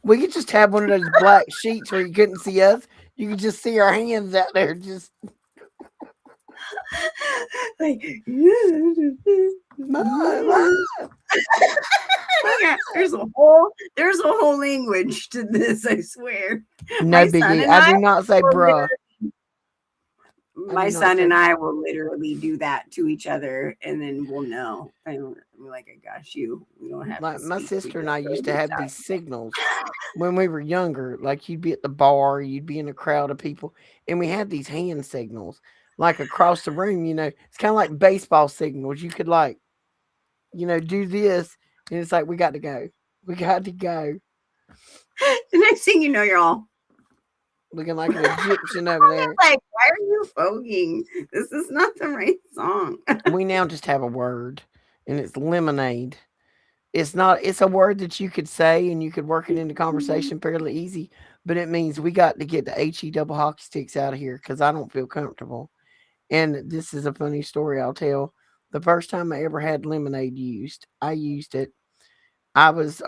Speaker 1: we could just have one of those black sheets where you couldn't see us. You could just see our hands out there. Just
Speaker 2: like
Speaker 1: mom, mom.
Speaker 2: yeah, there's a whole language to this, I swear.
Speaker 1: No
Speaker 2: My son
Speaker 1: biggie.
Speaker 2: and
Speaker 1: I
Speaker 2: I
Speaker 1: do not say
Speaker 2: will
Speaker 1: bruh. I
Speaker 2: my
Speaker 1: do not
Speaker 2: son
Speaker 1: say.
Speaker 2: and I will literally do that to each other and then we'll know. And we're like, I got you. We don't have to
Speaker 1: Like my
Speaker 2: speak to
Speaker 1: sister
Speaker 2: each
Speaker 1: and I
Speaker 2: other
Speaker 1: used
Speaker 2: all
Speaker 1: to
Speaker 2: the
Speaker 1: have these
Speaker 2: time.
Speaker 1: signals when we were younger. Like you'd be at the bar, you'd be in a crowd of people, and we had these hand signals like across the room. It's kind of like baseball signals. You could like do this, and it's like we got to go. We got to go.
Speaker 2: The next thing you know, you're all
Speaker 1: Looking like an Egyptian over there.
Speaker 2: like, why are you voguing? This is not the right song.
Speaker 1: We now just have a word, and it's lemonade. It's not. It's a word that you could say, and you could work it into conversation fairly easy. But it means we got to get the he double hockey sticks out of here because I don't feel comfortable. And this is a funny story I'll tell. The first time I ever had lemonade used, I used it. I was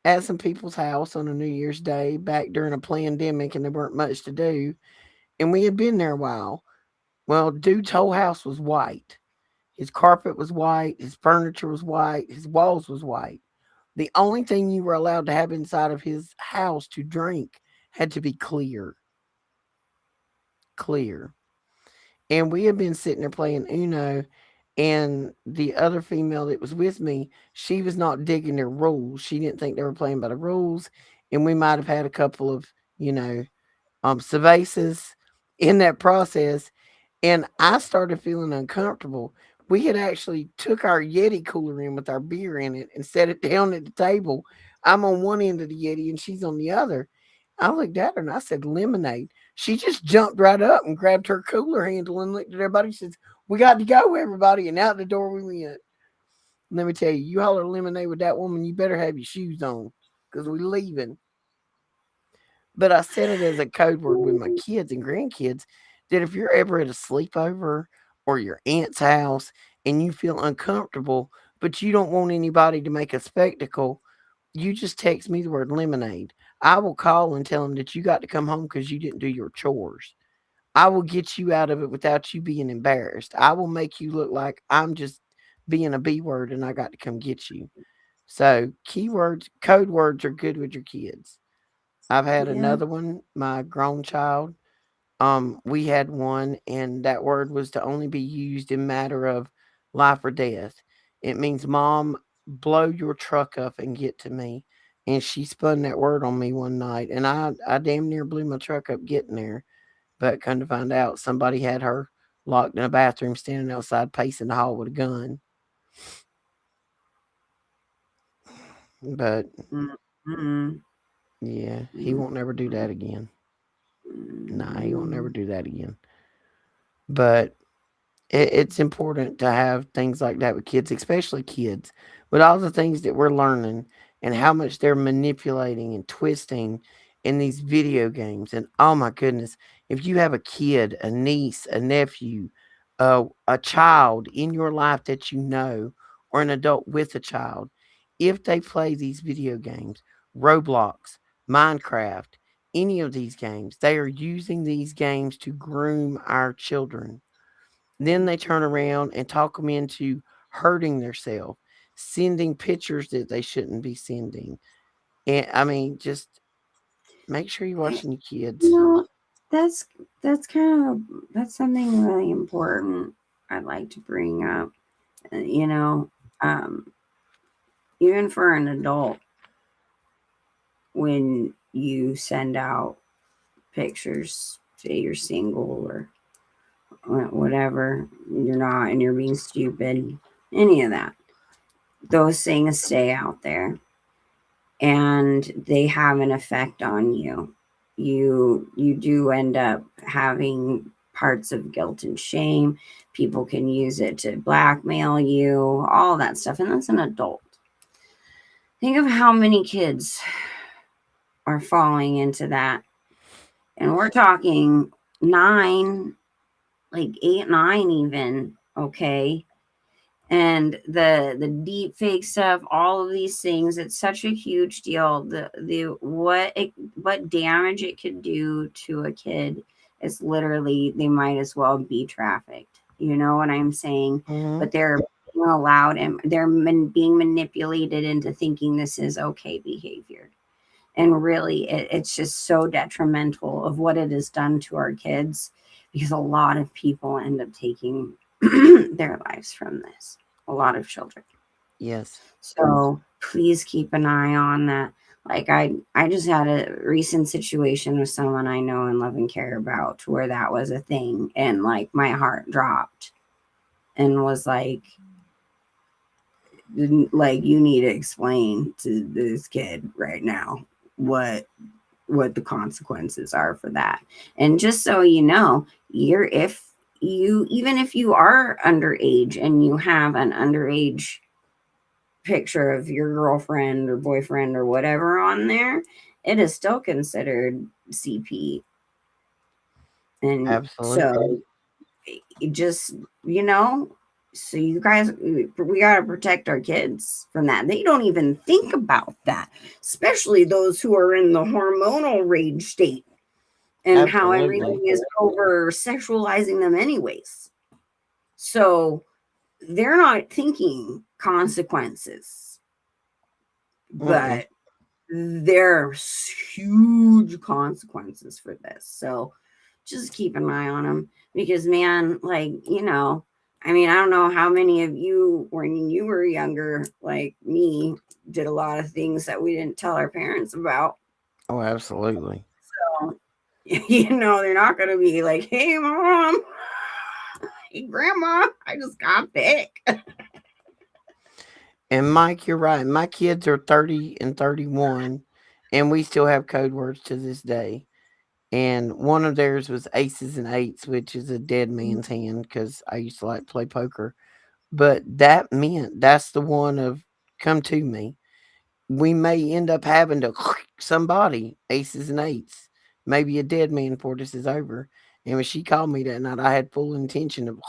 Speaker 1: at some people's house on a New Year's Day back during a pandemic, and there weren't much to do, and we had been there a while. Well, dude's whole house was white. His carpet was white, his furniture was white, his walls was white. The only thing you were allowed to have inside of his house to drink had to be clear. Clear. And we had been sitting there playing Uno, and the other female that was with me, she was not digging their rules. She didn't think they were playing by the rules, and we might have had a couple of, you know, cervezas in that process, and I started feeling uncomfortable. We had actually took our Yeti cooler in with our beer in it and set it down at the table. I'm on one end of the Yeti and she's on the other. I looked at her and I said, lemonade. She just jumped right up and grabbed her cooler handle and looked at everybody and says, we got to go, everybody. And out the door we went. Let me tell you, you holler lemonade with that woman, you better have your shoes on because we're leaving. But I said it as a code word with my kids and grandkids that if you're ever at a sleepover or your aunt's house and you feel uncomfortable, but you don't want anybody to make a spectacle, you just text me the word lemonade. I will call and tell them that you got to come home because you didn't do your chores. I will get you out of it without you being embarrassed. I will make you look like I'm just being a B word and I got to come get you. So, keywords, code words are good with your kids. I've had
Speaker 2: Yeah.
Speaker 1: another one, my grown child. We had one, and that word was to only be used in matter of life or death. It means, Mom, blow your truck up and get to me. And she spun that word on me one night, and I damn near blew my truck up getting there. But come to find out, somebody had her locked in a bathroom, standing outside, pacing the hall with a gun. But
Speaker 2: Mm-mm.
Speaker 1: yeah, he
Speaker 2: Mm-mm.
Speaker 1: won't never do that again. Nah, he won't never
Speaker 2: Mm-mm.
Speaker 1: do that again. But it's important to have things like that with kids, especially kids, with all the things that we're learning and how much they're manipulating and twisting in these video games. And oh my goodness, if you have a kid, a niece, a nephew, a child in your life that you know, or an adult with a child, if they play these video games, Roblox, Minecraft, any of these games, they are using these games to groom our children. Then they turn around and talk them into hurting themselves, sending pictures that they shouldn't be sending. And I mean, just make sure you're watching your
Speaker 2: You
Speaker 1: kids.
Speaker 2: know, that's that's kind of that's something really important I'd like to bring up. You know, um, even for an adult, when you send out pictures, say you're single or whatever, you're not, and you're being stupid, any of that, those things stay out there and they have an effect on you. You do end up having parts of guilt and shame. People can use it to blackmail you, all that stuff. And that's an adult. Think of how many kids are falling into that. And we're talking nine, like 8, 9 even, okay? And the deep fake stuff, all of these things, it's such a huge deal. The what damage it could do to a kid is literally, they might as well be trafficked. You know what I'm saying?
Speaker 1: Hmm.
Speaker 2: But they're being allowed, and they're being manipulated into thinking this is okay behavior. And really, it's just so detrimental of what it has done to our kids, because a lot of people end up taking their lives from this, a lot of children.
Speaker 1: Yes.
Speaker 2: So please keep an eye on that. Like I just had a recent situation with someone I know and love and care about, to where that was a thing, and like my heart dropped and was like, you need to explain to this kid right now what the consequences are for that. And just so you know, you're if you even if you are underage and you have an underage picture of your girlfriend or boyfriend or whatever on there, it is still considered CP. And
Speaker 1: Absolutely.
Speaker 2: so it just, you know, so you guys, we got to protect our kids from that. They don't even think about that, especially those who are in the hormonal rage state, and how everything
Speaker 1: Absolutely.
Speaker 2: is over sexualizing them anyways. So they're not thinking consequences,
Speaker 1: Mm-mm.
Speaker 2: but there's huge consequences for this. So just keep an eye on them, because man, like, I mean, I don't know how many of you, when you were younger, like me, did a lot of things that we didn't tell our parents about.
Speaker 1: Oh, absolutely.
Speaker 2: So, they're not going to be like, hey, mom, hey, grandma, I just got big.
Speaker 1: And Mike, you're right. My kids are 30 and 31, and we still have code words to this day. And one of theirs was aces and eights, which is a dead man's hand because I used to like play poker. But that meant that's the one of come to me. We may end up having to somebody aces and eights, maybe a dead man before this is over. And when she called me that night, I had full intention of.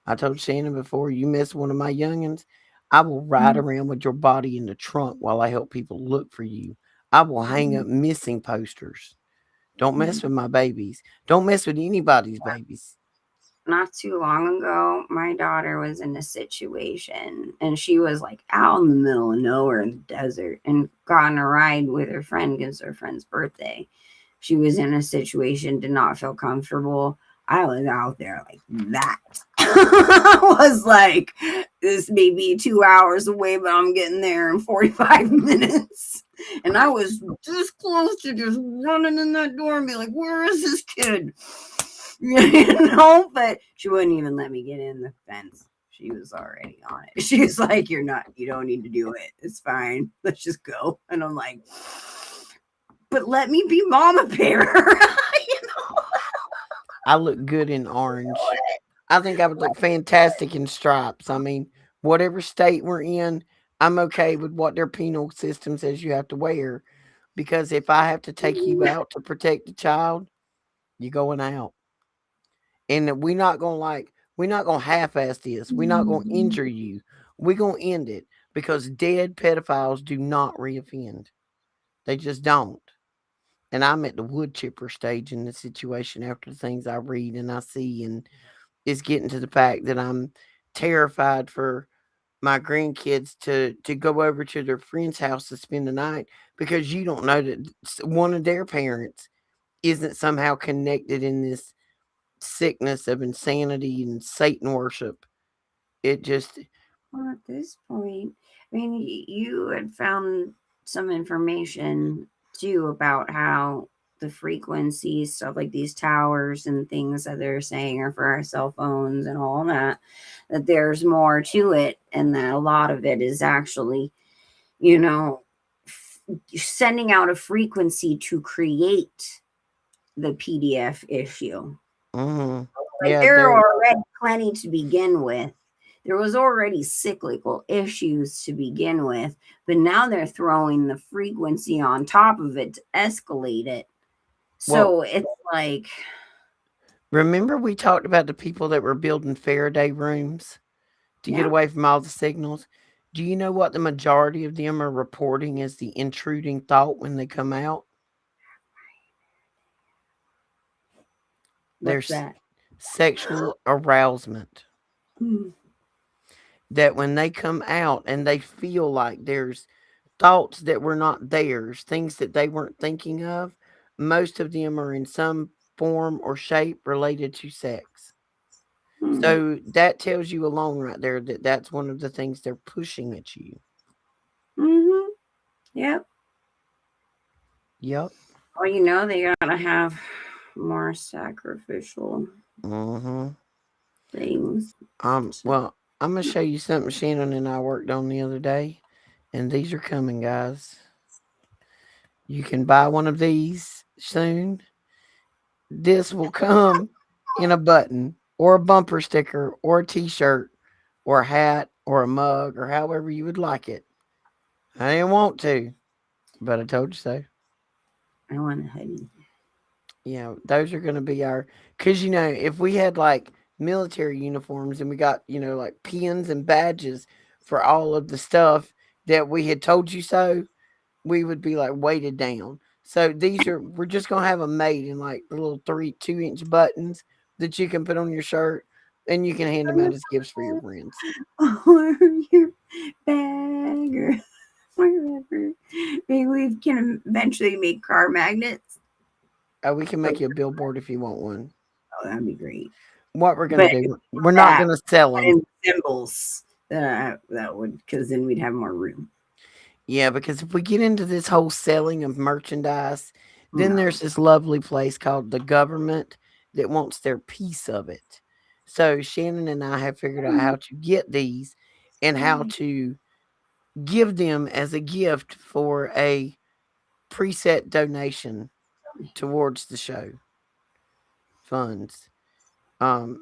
Speaker 1: I told Shannon before, you miss one of my youngins, I will ride around with your body in the trunk while I help people look for you. I will hang up missing posters. Don't mess with my babies. Don't mess with anybody's babies.
Speaker 2: Not too long ago, my daughter was in a situation, and she was like out in the middle of nowhere in the desert, and got on a ride with her friend because her friend's birthday. She was in a situation, did not feel comfortable. I was out there like that. I was like, this may be 2 hours away, but I'm getting there in 45 minutes. And I was this close to just running in that door and be like, where is this kid? But she wouldn't even let me get in the fence. She was already on it. She was like, you don't need to do it. It's fine. Let's just go. And I'm like, but let me be mama bear.
Speaker 1: I look good in orange. I think I would look fantastic in stripes. I mean, whatever state we're in, I'm okay with what their penal system says you have to wear. Because if I have to take you out to protect the child, you're going out. And we're not gonna half-ass this. We're not gonna injure you. We're gonna end it because dead pedophiles do not reoffend. They just don't. And I'm at the wood chipper stage in the situation after the things I read and I see, and it's getting to the fact that I'm terrified for my grandkids to go over to their friend's house to spend the night because you don't know that one of their parents isn't somehow connected in this sickness of insanity and Satan worship. It just
Speaker 2: Well, at this point, I mean, you had found some information too about how the frequencies, stuff like these towers and things that they're saying are for our cell phones and all that there's more to it, and that a lot of it is actually, you know, sending out a frequency to create the PDF issue.
Speaker 1: mm,
Speaker 2: Like
Speaker 1: yeah,
Speaker 2: there
Speaker 1: they're
Speaker 2: are already plenty to begin with. There was already cyclical issues to begin with, but now they're throwing the frequency on top of it to escalate it.
Speaker 1: well,
Speaker 2: So it's like,
Speaker 1: remember we talked about the people that were building Faraday rooms to get
Speaker 2: yeah,
Speaker 1: away from all the signals? Do you know what the majority of them are reporting as the intruding thought when they come out?
Speaker 2: what's
Speaker 1: There's
Speaker 2: that?
Speaker 1: sexual arousement.
Speaker 2: Mm,
Speaker 1: That when they come out and they feel like there's thoughts that were not theirs, things that they weren't thinking of, most of them are in some form or shape related to sex.
Speaker 2: mm,
Speaker 1: So that tells you alone right there that that's one of the things they're pushing at you.
Speaker 2: mm-hmm. Yep.
Speaker 1: Yep.
Speaker 2: Well, they gotta have more sacrificial
Speaker 1: Mhm.
Speaker 2: things. So,
Speaker 1: Well, I'm gonna show you something Shannon and I worked on the other day, and these are coming, guys. You can buy one of these soon. This will come in a button or a bumper sticker or a t-shirt or a hat or a mug or however you would like it. I didn't want to, but I told you so.
Speaker 2: I want a hoodie.
Speaker 1: Yeah, those are going to be our, because if we had like military uniforms and we got like pins and badges for all of the stuff that we had told you so, we would be like weighted down. So we're just gonna have them made in like the little 2-inch buttons that you can put on your shirt, and you can hand them out as gifts for your friends.
Speaker 2: Or your bag or wherever. Maybe we can eventually make car magnets.
Speaker 1: We can make you a billboard if you want one.
Speaker 2: Oh, that'd be great.
Speaker 1: What we're gonna
Speaker 2: But if
Speaker 1: do? We're not
Speaker 2: that
Speaker 1: gonna sell them.
Speaker 2: and symbols, that would, because then we'd have more room.
Speaker 1: Yeah, because if we get into this whole selling of merchandise, then
Speaker 2: No.
Speaker 1: there's this lovely place called the government that wants their piece of it. So Shannon and I have figured out how to get these and how to give them as a gift for a preset donation towards the show funds.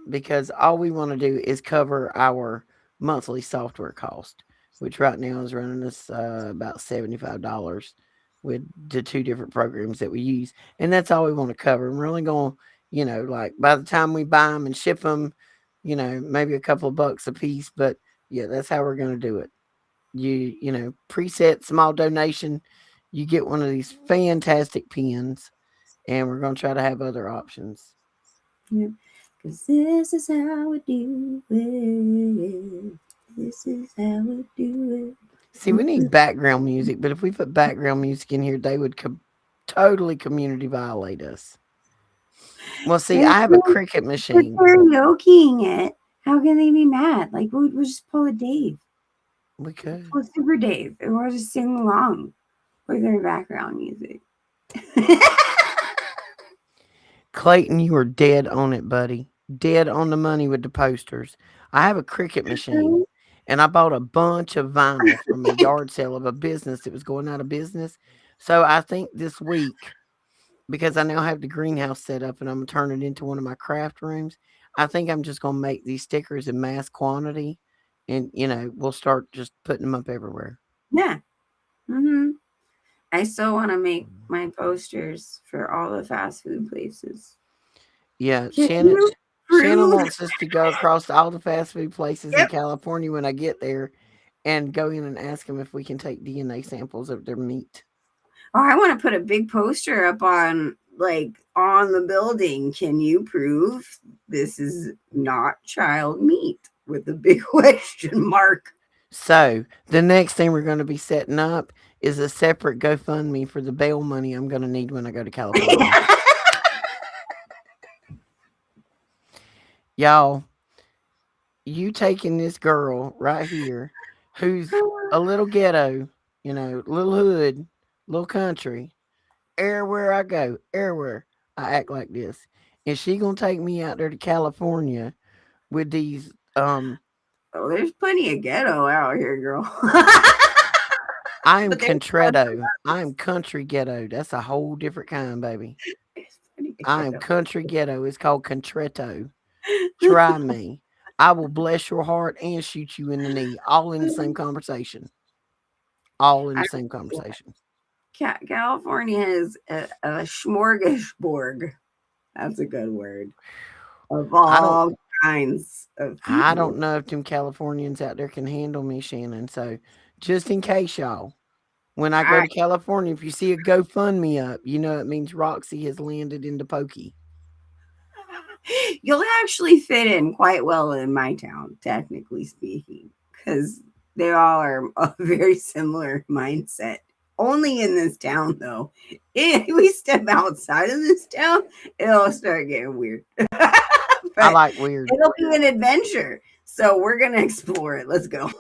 Speaker 1: Because all we want to do is cover our monthly software cost, which right now is running us about $75 with the two different programs that we use. And that's all we want to cover. And we're only going to, like by the time we buy them and ship them, maybe a couple of bucks a piece. But yeah, that's how we're going to do it. Preset small donation, you get one of these fantastic pens, and we're going to try to have other options.
Speaker 2: Yeah. Because this is how we do it. This is how we do
Speaker 1: See, we need background music, but if we put background music in here, they would totally community violate us. Well, see,
Speaker 2: it.
Speaker 1: I have a cricket
Speaker 2: We're
Speaker 1: machine.
Speaker 2: karaokeing it. How can they be mad? Like, we'll just pull a Dave.
Speaker 1: We could.
Speaker 2: Pull Super Dave. And we'll just sing along with their background music.
Speaker 1: Clayton, you are dead on it, buddy. Dead on the money with the posters. I have a cricket machine, and I bought a bunch of vinyl from a yard sale of a business that was going out of business. So I think this week, because I now have the greenhouse set up and I'm gonna turn it into one of my craft rooms, I think I'm just gonna make these stickers in mass quantity, and we'll start just putting them up everywhere.
Speaker 2: Yeah. Mm-hmm. I still want to make my posters for all the fast food places.
Speaker 1: Yeah,
Speaker 2: Can
Speaker 1: Shannon.
Speaker 2: you
Speaker 1: Shannon
Speaker 2: crude.
Speaker 1: wants us to go across to all the fast food places in
Speaker 2: Yep.
Speaker 1: California when I get there and go in and ask them if we can take DNA samples of their meat.
Speaker 2: Oh, I want to put a big poster up on on the building. Can you prove this is not child meat with a big question mark?
Speaker 1: So the next thing we're going to be setting up is a separate GoFundMe for the bail money I'm going to need when I go to California. Y'all, you taking this girl right here who's a little ghetto, little hood, little country. Everywhere I go, everywhere I act like this. And she gonna take me out there to California with these
Speaker 2: Oh, there's plenty of ghetto out here, girl.
Speaker 1: I am
Speaker 2: But there's
Speaker 1: contretto. I am country ghetto. That's a whole different kind, baby.
Speaker 2: plenty of
Speaker 1: I am
Speaker 2: ghetto.
Speaker 1: country ghetto. It's called contretto. Try me. I will bless your heart and shoot you in the knee, all in the same conversation. All in
Speaker 2: I,
Speaker 1: the same conversation.
Speaker 2: California is a smorgasbord. That's a good word. Of
Speaker 1: I don't
Speaker 2: all kinds of
Speaker 1: I
Speaker 2: people.
Speaker 1: don't know if them Californians out there can handle me, Shannon. So just in case y'all, when I go
Speaker 2: I,
Speaker 1: to California, if you see a GoFundMe up, it means Roxy has landed into Pokey.
Speaker 2: you'll actually fit in quite well in my town, technically speaking, because they all are a very similar mindset. Only in this town, though. If we step outside of this town, it'll start getting weird.
Speaker 1: I
Speaker 2: But
Speaker 1: like weird.
Speaker 2: it'll be an adventure. So we're going to explore it. Let's go.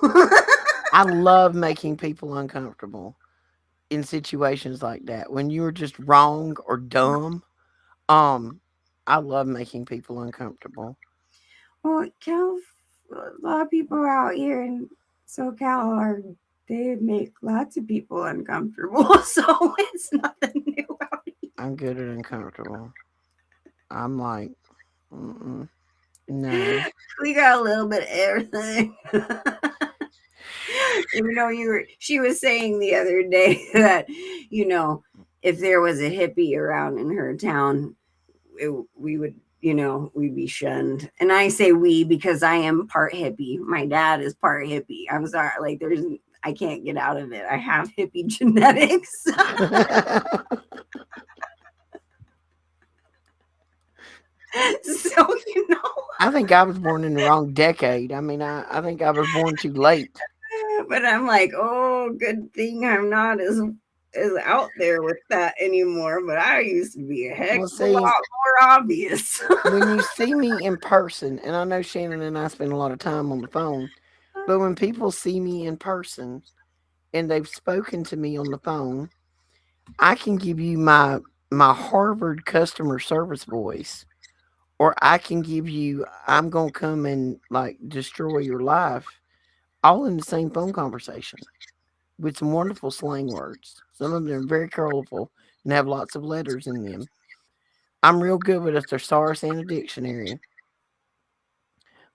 Speaker 1: I love making people uncomfortable in situations like that. When you're just wrong or dumb, um, I love making people uncomfortable.
Speaker 2: Well, a lot of people out here in SoCal are they make lots of people uncomfortable, so it's nothing new out here.
Speaker 1: I'm good at uncomfortable. I'm like, mm-mm, no.
Speaker 2: We got a little bit of everything. She was saying the other day that you know if there was a hippie around in her town, we would we'd be shunned. And I say we because I am part hippie. My dad is part hippie. I'm sorry, I can't get out of it. I have hippie genetics. So
Speaker 1: I think I was born in the wrong decade. I mean, I think I was born too late.
Speaker 2: but I'm like, oh, good thing I'm not as out there with that anymore. But I used to be a heck
Speaker 1: Well,
Speaker 2: of a lot
Speaker 1: see,
Speaker 2: more obvious.
Speaker 1: when you see me in person, and I know Shannon and I spend a lot of time on the phone, but when people see me in person and they've spoken to me on the phone, I can give you my Harvard customer service voice, or I can give you I'm gonna come and like destroy your life, all in the same phone conversation with some wonderful slang words. Some of them are very colorful and have lots of letters in them. I'm real good with a thesaurus and a dictionary.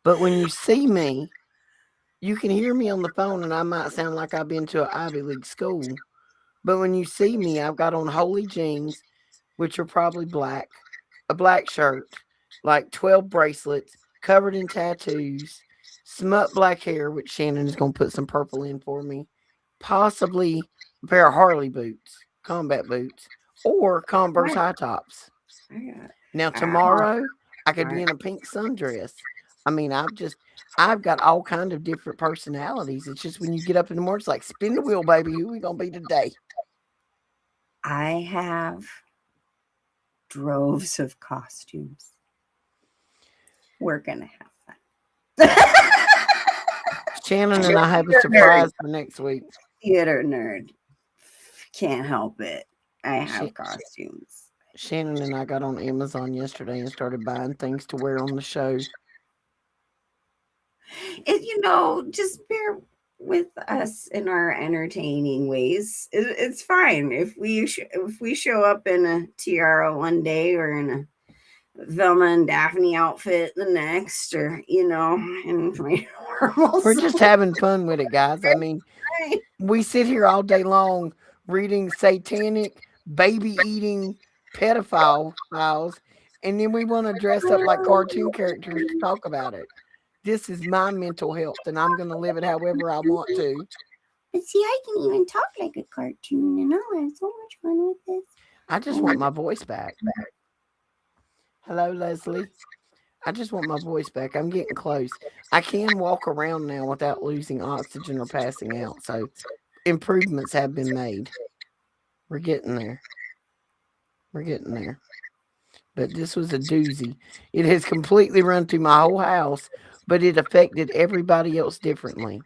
Speaker 1: But when you see me, you can hear me on the phone and I might sound like I've been to an Ivy League school. But when you see me, I've got on holy jeans, which are probably black, a black shirt, like 12 bracelets, covered in tattoos, smut black hair, which Shannon is going to put some purple in for me, possibly a pair of Harley boots, combat boots, or Converse
Speaker 2: Right.
Speaker 1: high tops.
Speaker 2: I got.
Speaker 1: Now,
Speaker 2: I,
Speaker 1: tomorrow, I could be
Speaker 2: I,
Speaker 1: in a pink sundress. I mean, I've got all kind of different personalities. It's just when you get up in the morning, it's like, spin the wheel, baby. Who we going to be today?
Speaker 2: I have droves of costumes. We're gonna have fun.
Speaker 1: Shannon and I have a surprise for next week.
Speaker 2: Theater nerd. Can't help it. I have
Speaker 1: Sh-
Speaker 2: costumes.
Speaker 1: Shannon and I got on Amazon yesterday and started buying things to wear on the show.
Speaker 2: Just bear with us in our entertaining ways. It's fine if we show up in a tiara one day or in a Velma and Daphne outfit the next, or in my normal.
Speaker 1: We're just having fun with it, guys. I mean, we sit here all day long reading satanic, baby eating pedophile files And then we want to dress up like cartoon characters to talk about it. This is my mental health, and I'm going to live it however I want to.
Speaker 2: But see, I can even talk like a cartoon, and I'll have so much fun with this.
Speaker 1: I just
Speaker 2: Oh,
Speaker 1: want my voice back. Hello, Leslie. I just want my voice back. I'm getting close. I can walk around now without losing oxygen or passing out. So improvements have been made. We're getting there. We're getting there. But this was a doozy. It has completely run through my whole house, but it affected everybody else differently.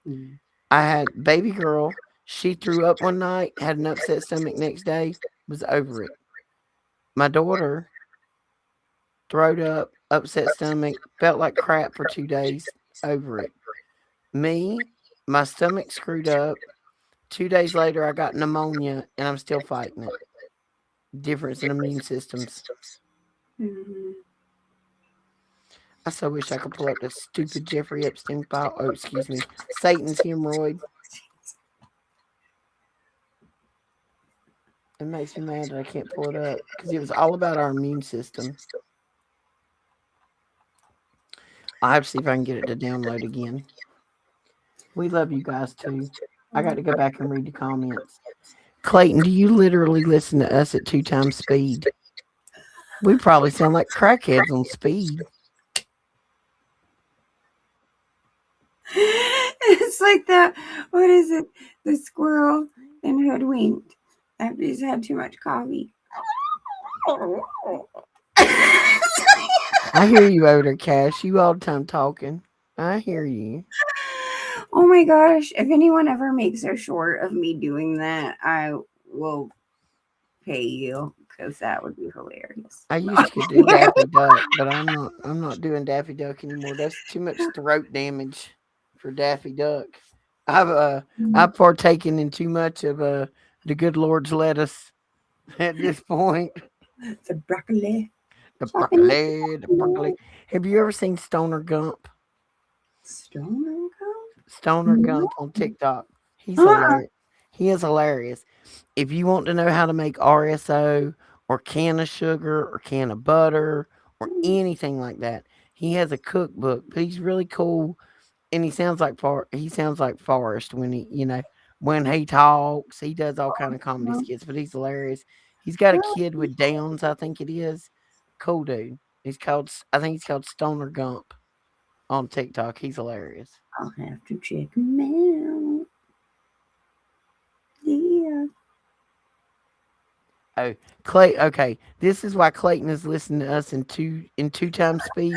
Speaker 2: mm,
Speaker 1: I had baby girl. She threw up one night, had an upset stomach next day, was over it. My daughter throwed up, upset stomach, felt like crap for 2 days, over it. Me, my stomach screwed up. 2 days later, I got pneumonia and I'm still fighting it. Difference in immune systems.
Speaker 2: mm.
Speaker 1: I so wish I could pull up the stupid Jeffrey Epstein file. Oh, excuse me. Satan's hemorrhoid. It makes me mad that I can't pull it up because it was all about our immune system. I'll have to see if I can get it to download again. We love you guys too. I got to go back and read the comments. Clayton, do you literally listen to us at 2 times speed? We probably sound like crackheads on speed.
Speaker 2: It's like that. What is it? The squirrel in Hoodwinked after he's had too much coffee.
Speaker 1: I hear you over there, Cash. You all the time talking. I hear you.
Speaker 2: Oh my gosh. If anyone ever makes a short of me doing that, I will pay you because that would be hilarious.
Speaker 1: I used to do Daffy Duck, but I'm not doing Daffy Duck anymore. That's too much throat damage for Daffy Duck. I've partaken in too much of the good Lord's lettuce at this point.
Speaker 2: The broccoli.
Speaker 1: The broccoli. Have you ever seen Stoner Gump?
Speaker 2: Stoner
Speaker 1: Stoner
Speaker 2: Gump?
Speaker 1: Gump on TikTok. He's
Speaker 2: Uh-uh.
Speaker 1: hilarious. He is hilarious. If you want to know how to make RSO or can of sugar or can of butter or anything like that, he has a cookbook. But he's really cool, and he sounds like Forrest when when he talks. He does all kind of comedy skits, but he's hilarious. He's got a kid with Downs, I think it is. Cool dude. I think he's called Stoner Gump on TikTok. He's hilarious.
Speaker 2: I'll have to check him out. Yeah.
Speaker 1: Oh, Clay. Okay, this is why Clayton is listening to us in 2 times speed.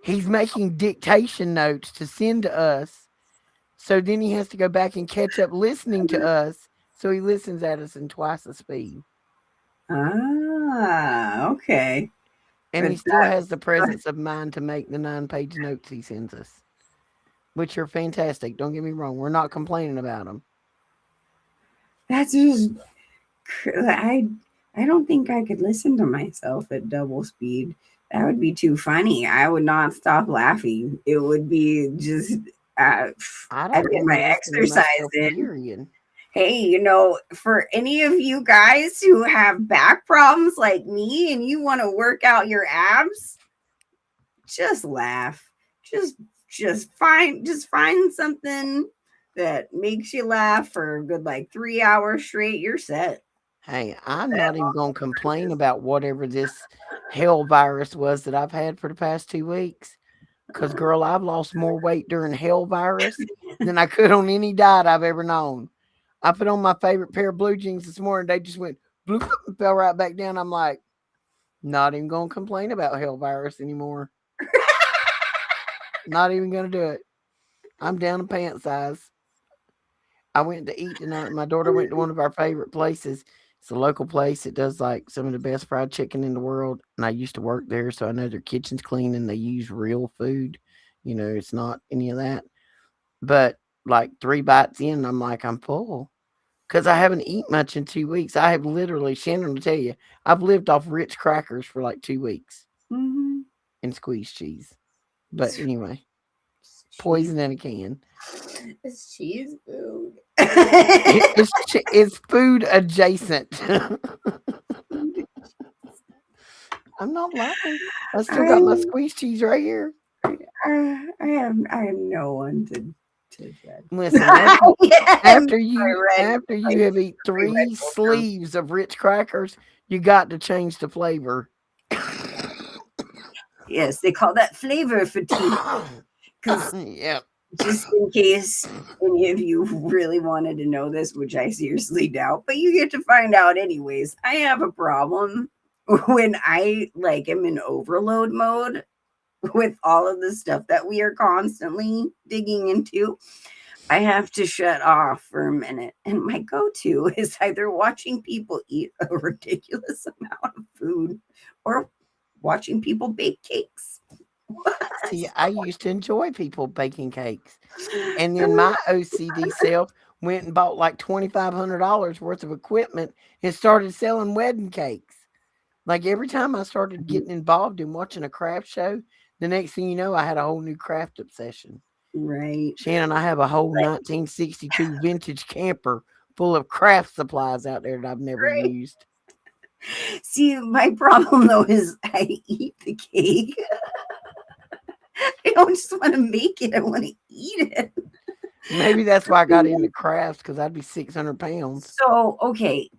Speaker 1: He's making dictation notes to send to us, so then he has to go back and catch up listening to us. So he listens at us in twice the speed,
Speaker 2: Ah, okay.
Speaker 1: and
Speaker 2: But
Speaker 1: he still has the presence of mind to make the 9-page notes he sends us, which are fantastic. Don't get me wrong; we're not complaining about them.
Speaker 2: that's just I don't think I could listen to myself at double speed. That would be too funny. I would not stop laughing. It would be just uh,
Speaker 1: I
Speaker 2: I'd
Speaker 1: don't
Speaker 2: get
Speaker 1: want
Speaker 2: my
Speaker 1: to listen to
Speaker 2: exercise
Speaker 1: myself.
Speaker 2: in.
Speaker 1: Period.
Speaker 2: Hey, for any of you guys who have back problems like me and you want to work out your abs, just laugh. Just just find something that makes you laugh for a good like 3 hours straight. You're set.
Speaker 1: Hey, I'm not even going to complain about whatever this hell virus was that I've had for the past 2 weeks. Because, girl, I've lost more weight during hell virus than I could on any diet I've ever known. I put on my favorite pair of blue jeans this morning. They just went bloop and fell right back down. I'm like, not even going to complain about hell virus anymore. Not even going to do it. I'm down to pant size. I went to eat tonight. My daughter went to one of our favorite places. It's a local place. It does like some of the best fried chicken in the world. And I used to work there, so I know their kitchen's clean and they use real food. It's not any of that. But like 3 bites in, I'm like, I'm full. Because I haven't eaten much in 2 weeks. I have literally, Shannon will tell you, I've lived off Ritz crackers for like 2 weeks
Speaker 2: Mm-hmm.
Speaker 1: and squeezed cheese. But anyway,
Speaker 2: Cheese.
Speaker 1: poison in a can.
Speaker 2: It's cheese food.
Speaker 1: It's food adjacent. I'm not lying. I still got my
Speaker 2: I
Speaker 1: squeeze cheese right here.
Speaker 2: I have no one to judge.
Speaker 1: Listen,
Speaker 2: Yeah, I'm red.
Speaker 1: after
Speaker 2: Like
Speaker 1: you have eat
Speaker 2: three red
Speaker 1: 3
Speaker 2: Bull now.
Speaker 1: sleeves of Ritz crackers, you got to change the flavor.
Speaker 2: Yes, they call that flavor fatigue. Because
Speaker 1: Yeah.
Speaker 2: just in case any of you really wanted to know this, which I seriously doubt, but you get to find out anyways. I have a problem when I like am in overload mode with all of the stuff that we are constantly digging into. I have to shut off for a minute. And my go to is either watching people eat a ridiculous amount of food or watching people bake cakes.
Speaker 1: See, I used to enjoy people baking cakes. And then my OCD self went and bought like $2,500 worth of equipment and started selling wedding cakes. Like every time I started getting involved in watching a craft show, the next thing you know, I had a whole new craft obsession.
Speaker 2: Right.
Speaker 1: Shannon, I have a whole 1962 vintage camper full of craft supplies out there that I've never
Speaker 2: Right.
Speaker 1: used.
Speaker 2: See, my problem though is I eat the cake. I don't just want to make it, I want to eat it.
Speaker 1: Maybe that's why I got into crafts because I'd be 600 pounds.
Speaker 2: So, okay,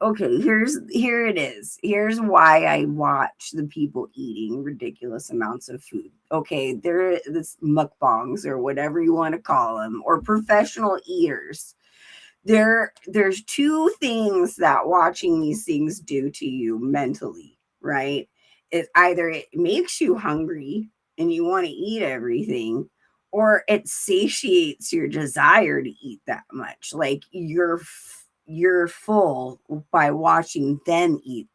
Speaker 2: here it is. Here's why I watch the people eating ridiculous amounts of food. Okay, there this mukbangs or whatever you want to call them, or professional eaters. There's two things that watching these things do to you mentally, right? It either it makes you hungry and you want to eat everything, or it satiates your desire to eat that much. Like you're full by watching them eat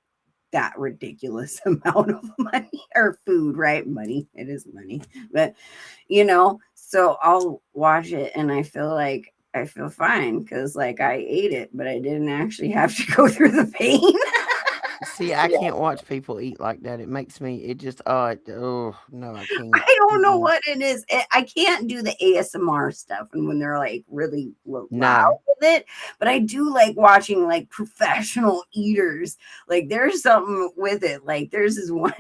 Speaker 2: that ridiculous amount of money or food, right? Money, it is money, but so I'll watch it and I feel fine because like I ate it, but I didn't actually have to go through the pain.
Speaker 1: See, I can't watch people eat like that. It makes me, it just, oh, no, I can't.
Speaker 2: I don't know
Speaker 1: Mm-mm.
Speaker 2: what it is. I can't do the ASMR stuff and when they're like really
Speaker 1: No.
Speaker 2: loud with it, but I do like watching like professional eaters. Like there's something with it. Like there's this one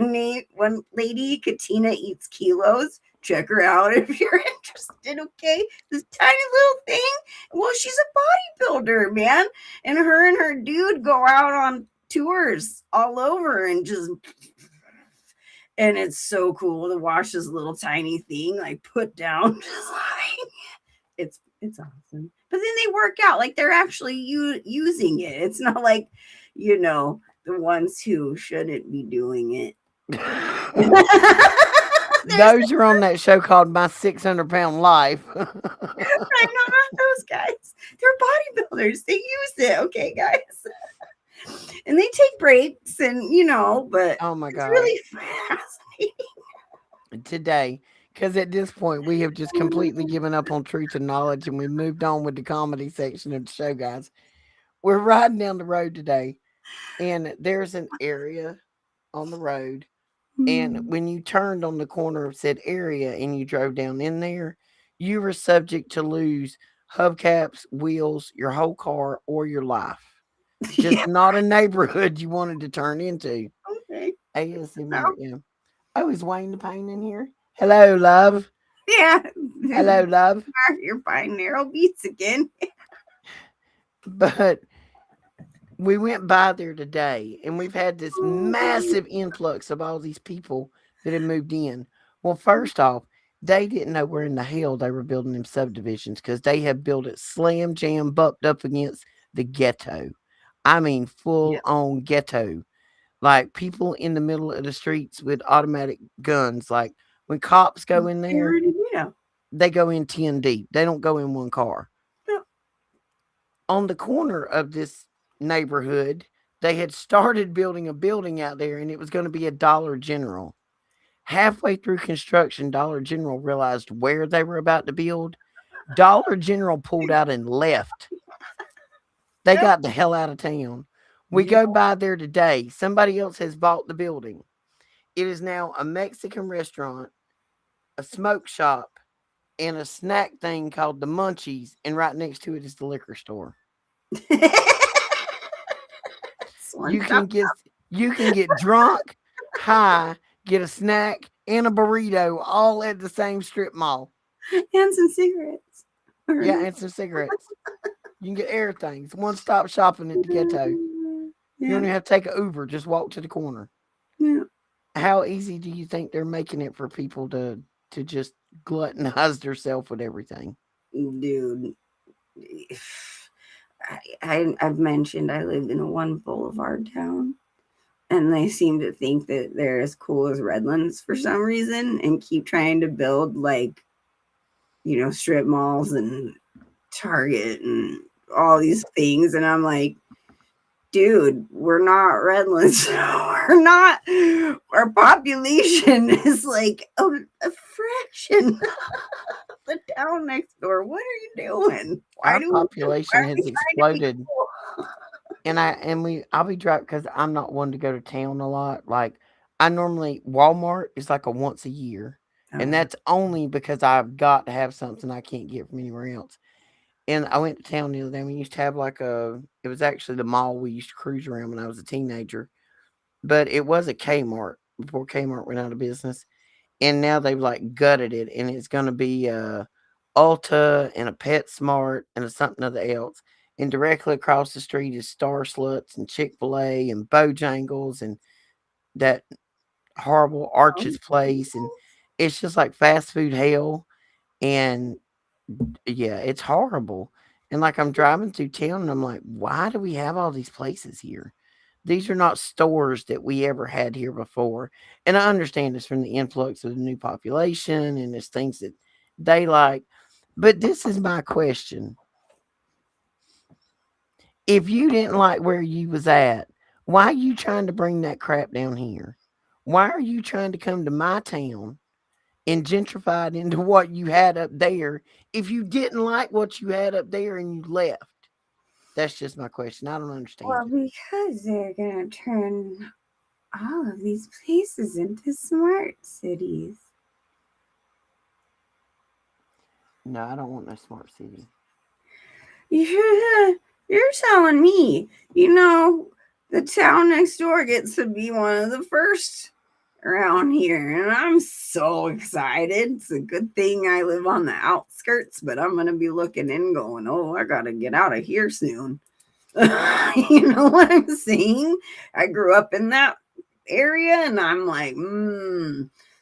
Speaker 2: lady, Katina Eats Kilos. Check her out if you're interested. Okay, this tiny little thing. Well, she's a bodybuilder, man, and her dude go out on tours all over and just and it's so cool to watch this little tiny thing like put down just like it's awesome, but then they work out like they're actually using it. It's not like the ones who shouldn't be doing it. There's
Speaker 1: Those are on that show called My 600-Pound Life.
Speaker 2: I know not those guys. They're bodybuilders. They use it. Okay, guys. And they take breaks and but
Speaker 1: Oh my
Speaker 2: it's
Speaker 1: God.
Speaker 2: really fascinating.
Speaker 1: Today, because at this point, we have just completely given up on truth and knowledge and we moved on with the comedy section of the show, guys. We're riding down the road today, and there's an area on the road. And
Speaker 2: Hmm.
Speaker 1: when you turned on the corner of said area and you drove down in there, you were subject to lose hubcaps, wheels, your whole car, or your life. Just
Speaker 2: Yeah.
Speaker 1: not a neighborhood you wanted to turn into.
Speaker 2: Okay.
Speaker 1: ASMR,
Speaker 2: No.
Speaker 1: yeah. Oh, is Wayne the Pain in here? Hello, love.
Speaker 2: Yeah.
Speaker 1: Hello, love.
Speaker 2: You're buying narrow beats again.
Speaker 1: But we went by there today and we've had this massive influx of all these people that have moved in. Well, first off, they didn't know where in the hell they were building them subdivisions because they have built it slam jam bucked up against the ghetto. I mean,
Speaker 2: Yeah.
Speaker 1: full on ghetto. Like people in the middle of the streets with automatic guns. Like when cops go in
Speaker 2: You
Speaker 1: there,
Speaker 2: already know.
Speaker 1: they go in 10 deep. They don't go in one car.
Speaker 2: No.
Speaker 1: On the corner of this neighborhood, they had started building a building out there and it was going to be a Dollar General. Halfway through construction, Dollar General realized where they were about to build. Dollar General pulled out and left. They
Speaker 2: Yep.
Speaker 1: got the hell out of town. We
Speaker 2: Yep.
Speaker 1: go by there today. Somebody else has bought the building. It is now a Mexican restaurant, a smoke shop, and a snack thing called the Munchies. And right next to it is the liquor store.
Speaker 2: That's one
Speaker 1: You
Speaker 2: stop.
Speaker 1: can get you can get drunk, high, get a snack and a burrito all at the same strip mall.
Speaker 2: And some cigarettes.
Speaker 1: Yeah, and some cigarettes. You can get everything. It's one stop shopping at the ghetto. You don't
Speaker 2: Yeah,
Speaker 1: even have to take an Uber. Just walk to the corner.
Speaker 2: yeah.
Speaker 1: How easy do you think they're making it for people to just gluttonize themselves with everything?
Speaker 2: Dude, I've mentioned I live in a one boulevard town, and they seem to think that they're as cool as Redlands for some reason, and keep trying to build like strip malls and Target and all these things, and I'm like, dude, we're not Redlands. We're not. Our population is like a fraction of the town next door. What are you doing? Why
Speaker 1: Our
Speaker 2: do we? Why
Speaker 1: population
Speaker 2: are we
Speaker 1: has
Speaker 2: trying to be
Speaker 1: exploded,
Speaker 2: cool?
Speaker 1: I'll be driving because I'm not one to go to town a lot. Like I normally Walmart is like a once a year, and
Speaker 2: Oh,
Speaker 1: that's only because I've got to have something I can't get from anywhere else. And I went to town the other day. We used to have like it was actually the mall we used to cruise around when I was a teenager, but it was a Kmart before Kmart went out of business. And now they've like gutted it, and it's going to be a Ulta and a PetSmart and a something other else. And directly across the street is Star Sluts and Chick-fil-A and Bojangles and that horrible Arches place. And it's just like fast food hell. And yeah, it's horrible. And like I'm driving through town and I'm like, why do we have all these places here? These are not stores that we ever had here before. And I understand it's from the influx of the new population and there's things that they like. But this is my question. If you didn't like where you was at, why are you trying to bring that crap down here? Why are you trying to come to my town and gentrified into what you had up there if you didn't like what you had up there and you left? That's just my question. I don't understand
Speaker 2: well,
Speaker 1: it.
Speaker 2: because they're gonna turn all of these places into smart cities.
Speaker 1: No, I don't want no smart city.
Speaker 2: You're, you're telling me, the town next door gets to be one of the first around here, and I'm so excited. It's a good thing I live on the outskirts, but I'm gonna be looking in, going, "Oh, I gotta get out of here soon." You know what I'm saying? I grew up in that area, and I'm like,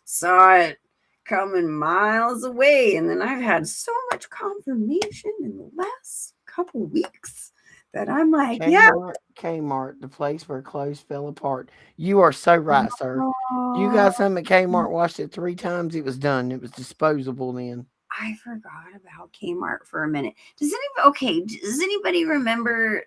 Speaker 2: saw it coming miles away. And then I've had so much confirmation in the last couple weeks that I'm like, yeah.
Speaker 1: Kmart, the place where clothes fell apart. You are so right, sir. You
Speaker 2: Oh,
Speaker 1: got something at Kmart, washed it 3 times, it was done. It was disposable then.
Speaker 2: I forgot about Kmart for a minute. Does anybody remember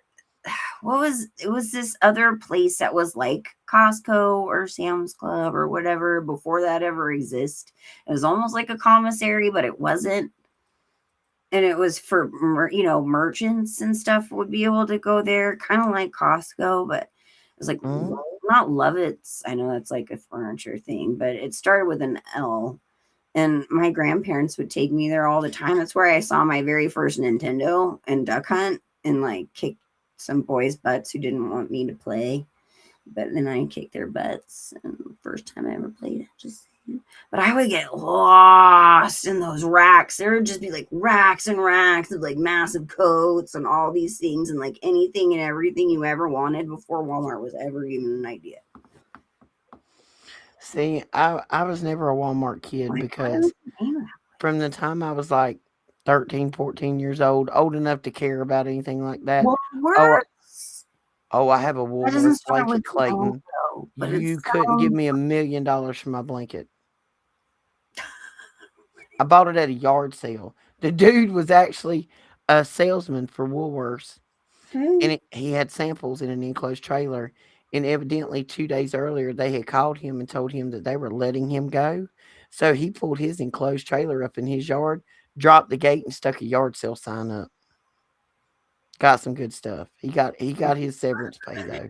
Speaker 2: what was it was this other place that was like Costco or Sam's Club or whatever before that ever existed? It was almost like a commissary, but it wasn't. And it was for merchants and stuff would be able to go there, kind of like Costco, but it was like
Speaker 1: Mm.
Speaker 2: not Lovitz. I know that's like a furniture thing, but it started with an L. And my grandparents would take me there all the time. That's where I saw my very first Nintendo and Duck Hunt, and like kick some boys' butts who didn't want me to play. But then I kicked their butts, and the first time I ever played it, just saying. But I would get lost in those racks. There would just be like racks and racks of like massive coats and all these things, and like anything and everything you ever wanted before Walmart was ever even an idea.
Speaker 1: See, I was never a Walmart kid
Speaker 2: Like, why don't
Speaker 1: because
Speaker 2: you name that?
Speaker 1: from the time I was like 13, 14 years old enough to care about anything like that. Oh,
Speaker 2: Woolworths.
Speaker 1: I have a
Speaker 2: That doesn't
Speaker 1: Woolworth
Speaker 2: start with
Speaker 1: blanket,
Speaker 2: an O
Speaker 1: Clayton.
Speaker 2: though, but it
Speaker 1: You couldn't give
Speaker 2: sounds.
Speaker 1: me $1 million for my blanket. I bought it at a yard sale. The dude was actually a salesman for Woolworths,
Speaker 2: Hey,
Speaker 1: and he had samples in an enclosed trailer. And evidently, 2 days earlier, they had called him and told him that they were letting him go. So he pulled his enclosed trailer up in his yard, dropped the gate, and stuck a yard sale sign up. Got some good stuff. He got his severance pay though.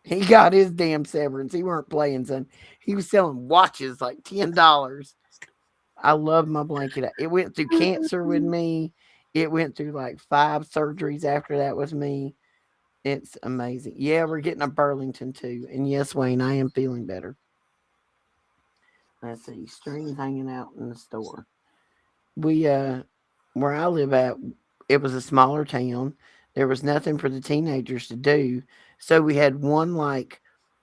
Speaker 1: He got his damn severance. He weren't playing, son. He was selling watches like $10. I love my blanket. It went through cancer with me. It went through like 5 surgeries after that with me. It's amazing. Yeah, we're getting a Burlington too. And yes, Wayne, I am feeling better. Let's see, strings hanging out in the store. We where I live at, it was a smaller town. There was nothing for the teenagers to do, so we had one like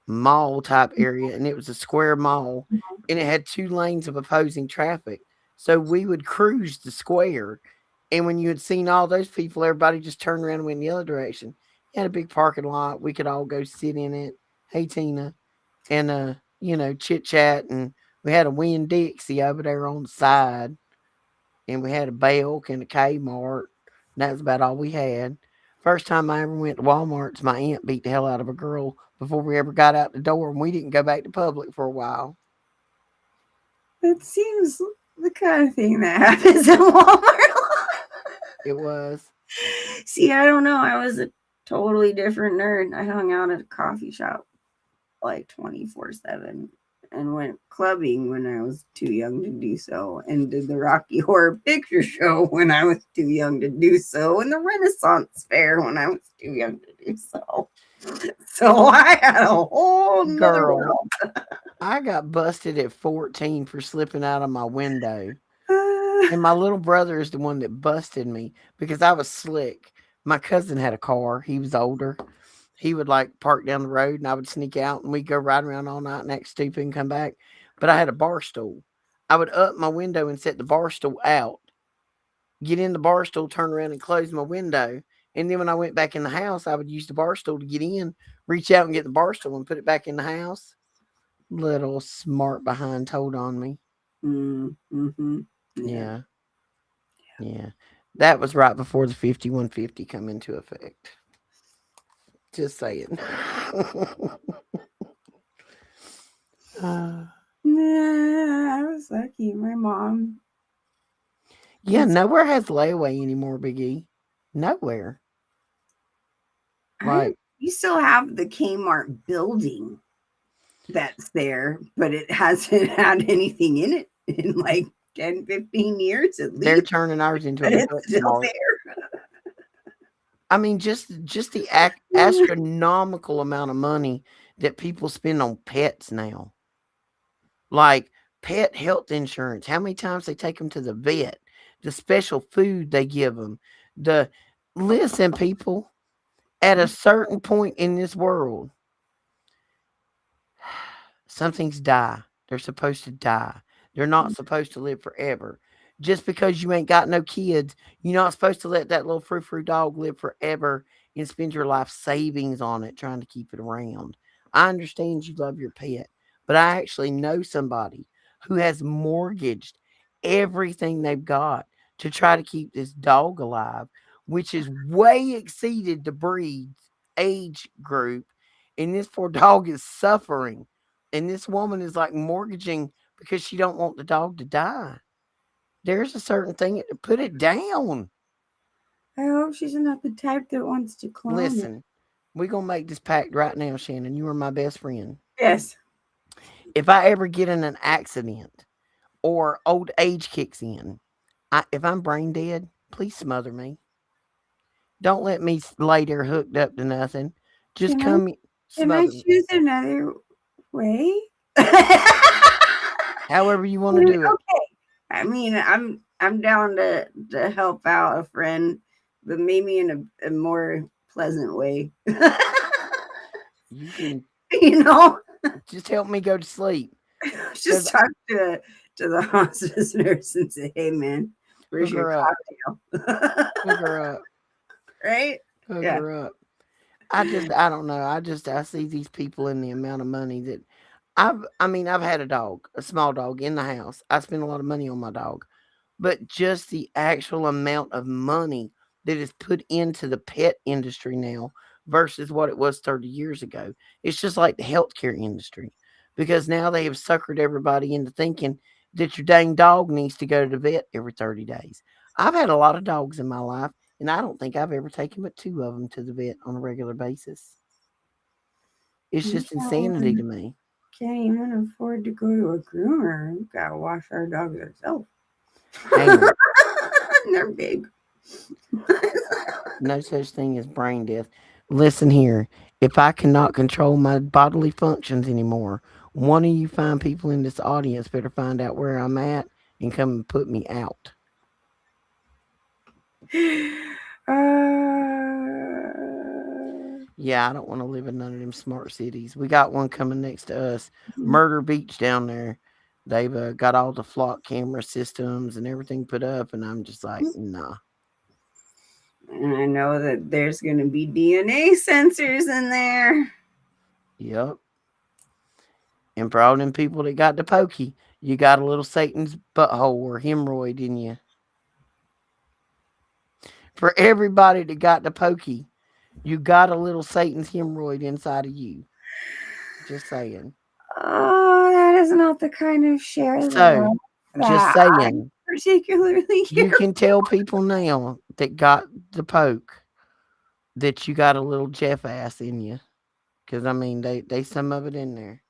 Speaker 1: mall type area, and it was a square mall, and it had two lanes of opposing traffic. So we would cruise the square, and when you had seen all those people, everybody just turned around and went in the other direction. You had a big parking lot. We could all go sit in it. Hey Tina, and chit chat, and we had a Winn Dixie over there on the side, and we had a Belk and a Kmart. And that was about all we had. First time I ever went to Walmart's, my aunt beat the hell out of a girl before we ever got out the door, and we didn't go back to public for a while.
Speaker 2: That seems the kind of thing that happens at Walmart.
Speaker 1: It was.
Speaker 2: See, I don't know. I was a totally different nerd. I hung out at a coffee shop like 24/7 and went clubbing when I was too young to do so, and did the Rocky Horror Picture Show when I was too young to do so, and the Renaissance Fair when I was too young to do so. So I had a whole nother
Speaker 1: Girl,
Speaker 2: world.
Speaker 1: I got busted at 14 for slipping out of my window.
Speaker 2: Uh,
Speaker 1: And my little brother is the one that busted me because I was slick. My cousin had a car. He was older. He would like park down the road, and I would sneak out, and we'd go ride around all night and act stupid and come back. But I had a bar stool. I would up my window and set the bar stool out, get in the bar stool, turn around and close my window. And then when I went back in the house, I would use the bar stool to get in, reach out and get the bar stool and put it back in the house. Little smart behind told on me.
Speaker 2: mm-hmm. Yeah.
Speaker 1: Yeah. Yeah. That was right before the 5150 come into effect. Just saying. uh,
Speaker 2: Nah, I was lucky. My mom
Speaker 1: yeah,
Speaker 2: was.
Speaker 1: nowhere has layaway anymore, Big E. Nowhere.
Speaker 2: I
Speaker 1: Like,
Speaker 2: You still have the Kmart building that's there, but it hasn't had anything in it in like 10, 15 years at
Speaker 1: they're
Speaker 2: least.
Speaker 1: turning ours into a
Speaker 2: But it's
Speaker 1: pet
Speaker 2: still
Speaker 1: smart.
Speaker 2: there.
Speaker 1: I mean, just the astronomical amount of money that people spend on pets now. Like pet health insurance, how many times they take them to the vet, the special food they give them. The Listen, people, at a certain point in this world, some things die. They're supposed to die. They're not supposed to live forever. Just because you ain't got no kids, you're not supposed to let that little frou frou dog live forever and spend your life savings on it trying to keep it around. I understand you love your pet, but I actually know somebody who has mortgaged everything they've got to try to keep this dog alive, which is way exceeded the breed's age group. And this poor dog is suffering, and this woman is like mortgaging because she don't want the dog to die. There's a certain thing. Put it down.
Speaker 2: I hope she's not the type that wants to clone it.
Speaker 1: Listen, we're gonna make this pact right now, Shannon. You are my best friend.
Speaker 2: Yes.
Speaker 1: If I ever get in an accident or old age kicks in, if I'm brain dead, please smother me. Don't let me lay there hooked up to nothing. Just
Speaker 2: Can I can I
Speaker 1: smother me.
Speaker 2: choose another way?
Speaker 1: However you want to do it.
Speaker 2: Okay. I mean, I'm down to help out a friend, but maybe in a more pleasant way.
Speaker 1: You can
Speaker 2: You know,
Speaker 1: just help me go to sleep.
Speaker 2: just talk to the hospice nurse and say, "Hey, man, where's
Speaker 1: Hook
Speaker 2: your
Speaker 1: her up.
Speaker 2: cocktail?"
Speaker 1: Hook her up.
Speaker 2: Right?
Speaker 1: Hook
Speaker 2: Yeah.
Speaker 1: her up. I don't know. I see these people and the amount of money that I've had a dog, a small dog in the house. I spend a lot of money on my dog. But just the actual amount of money that is put into the pet industry now versus what it was 30 years ago. It's just like the healthcare industry, because now they have suckered everybody into thinking that your dang dog needs to go to the vet every 30 days. I've had a lot of dogs in my life, and I don't think I've ever taken but two of them to the vet on a regular basis. It's
Speaker 2: You
Speaker 1: just insanity to me.
Speaker 2: can't even afford to go to a groomer. We gotta wash our dogs ourselves.
Speaker 1: Hang on.
Speaker 2: They're big.
Speaker 1: No such thing as brain death. Listen here. If I cannot control my bodily functions anymore, One of you fine people in this audience better find out where I'm at and come and put me out. Yeah, I don't want to live in none of them smart cities. We got one coming next to us, Murder Beach down there. They've got all the flock camera systems and everything put up, and I'm just like, nah.
Speaker 2: And I know that there's going to be DNA sensors in there.
Speaker 1: Yep. And for all them people that got the pokey, you got a little Satan's butthole or hemorrhoid in you. For everybody that got the pokey, you got a little Satan's hemorrhoid inside of you. Just saying.
Speaker 2: Oh, that is not the kind of share
Speaker 1: So, just
Speaker 2: that I
Speaker 1: saying.
Speaker 2: particularly
Speaker 1: You
Speaker 2: care.
Speaker 1: can tell people now that got the poke that you got a little Jeff ass in you. Because, I mean, they some of it in there.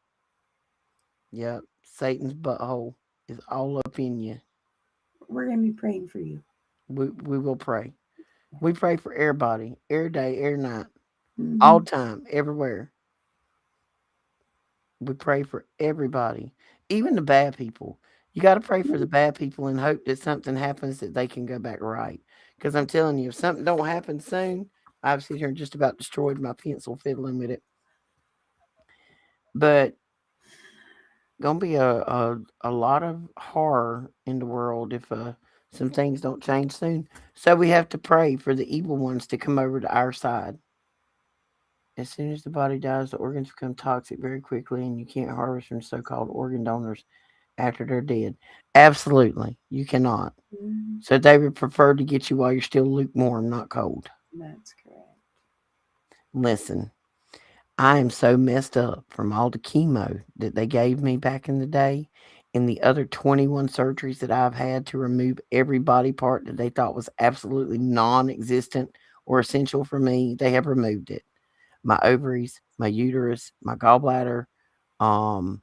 Speaker 1: Yep. Satan's butthole is all up in you.
Speaker 2: We're going to be praying for you.
Speaker 1: We will pray. We pray for everybody, every day, every night, all
Speaker 2: Mm-hmm.
Speaker 1: time, everywhere. We pray for everybody, even the bad people. You got to pray for the bad people and hope that something happens that they can go back right. Because I'm telling you, if something don't happen soon, I've sit here and just about destroyed my pencil fiddling with it. But gonna be a lot of horror in the world if some things don't change soon. So we have to pray for the evil ones to come over to our side. As soon as the body dies, the organs become toxic very quickly, and you can't harvest from so called organ donors after they're dead. Absolutely, you cannot.
Speaker 2: Mm-hmm.
Speaker 1: So they would prefer to get you while you're still lukewarm, not cold.
Speaker 2: That's correct.
Speaker 1: Listen, I am so messed up from all the chemo that they gave me back in the day and the other 21 surgeries that I've had to remove every body part that they thought was absolutely non existent or essential for me. They have removed it. My ovaries, my uterus, my gallbladder, um,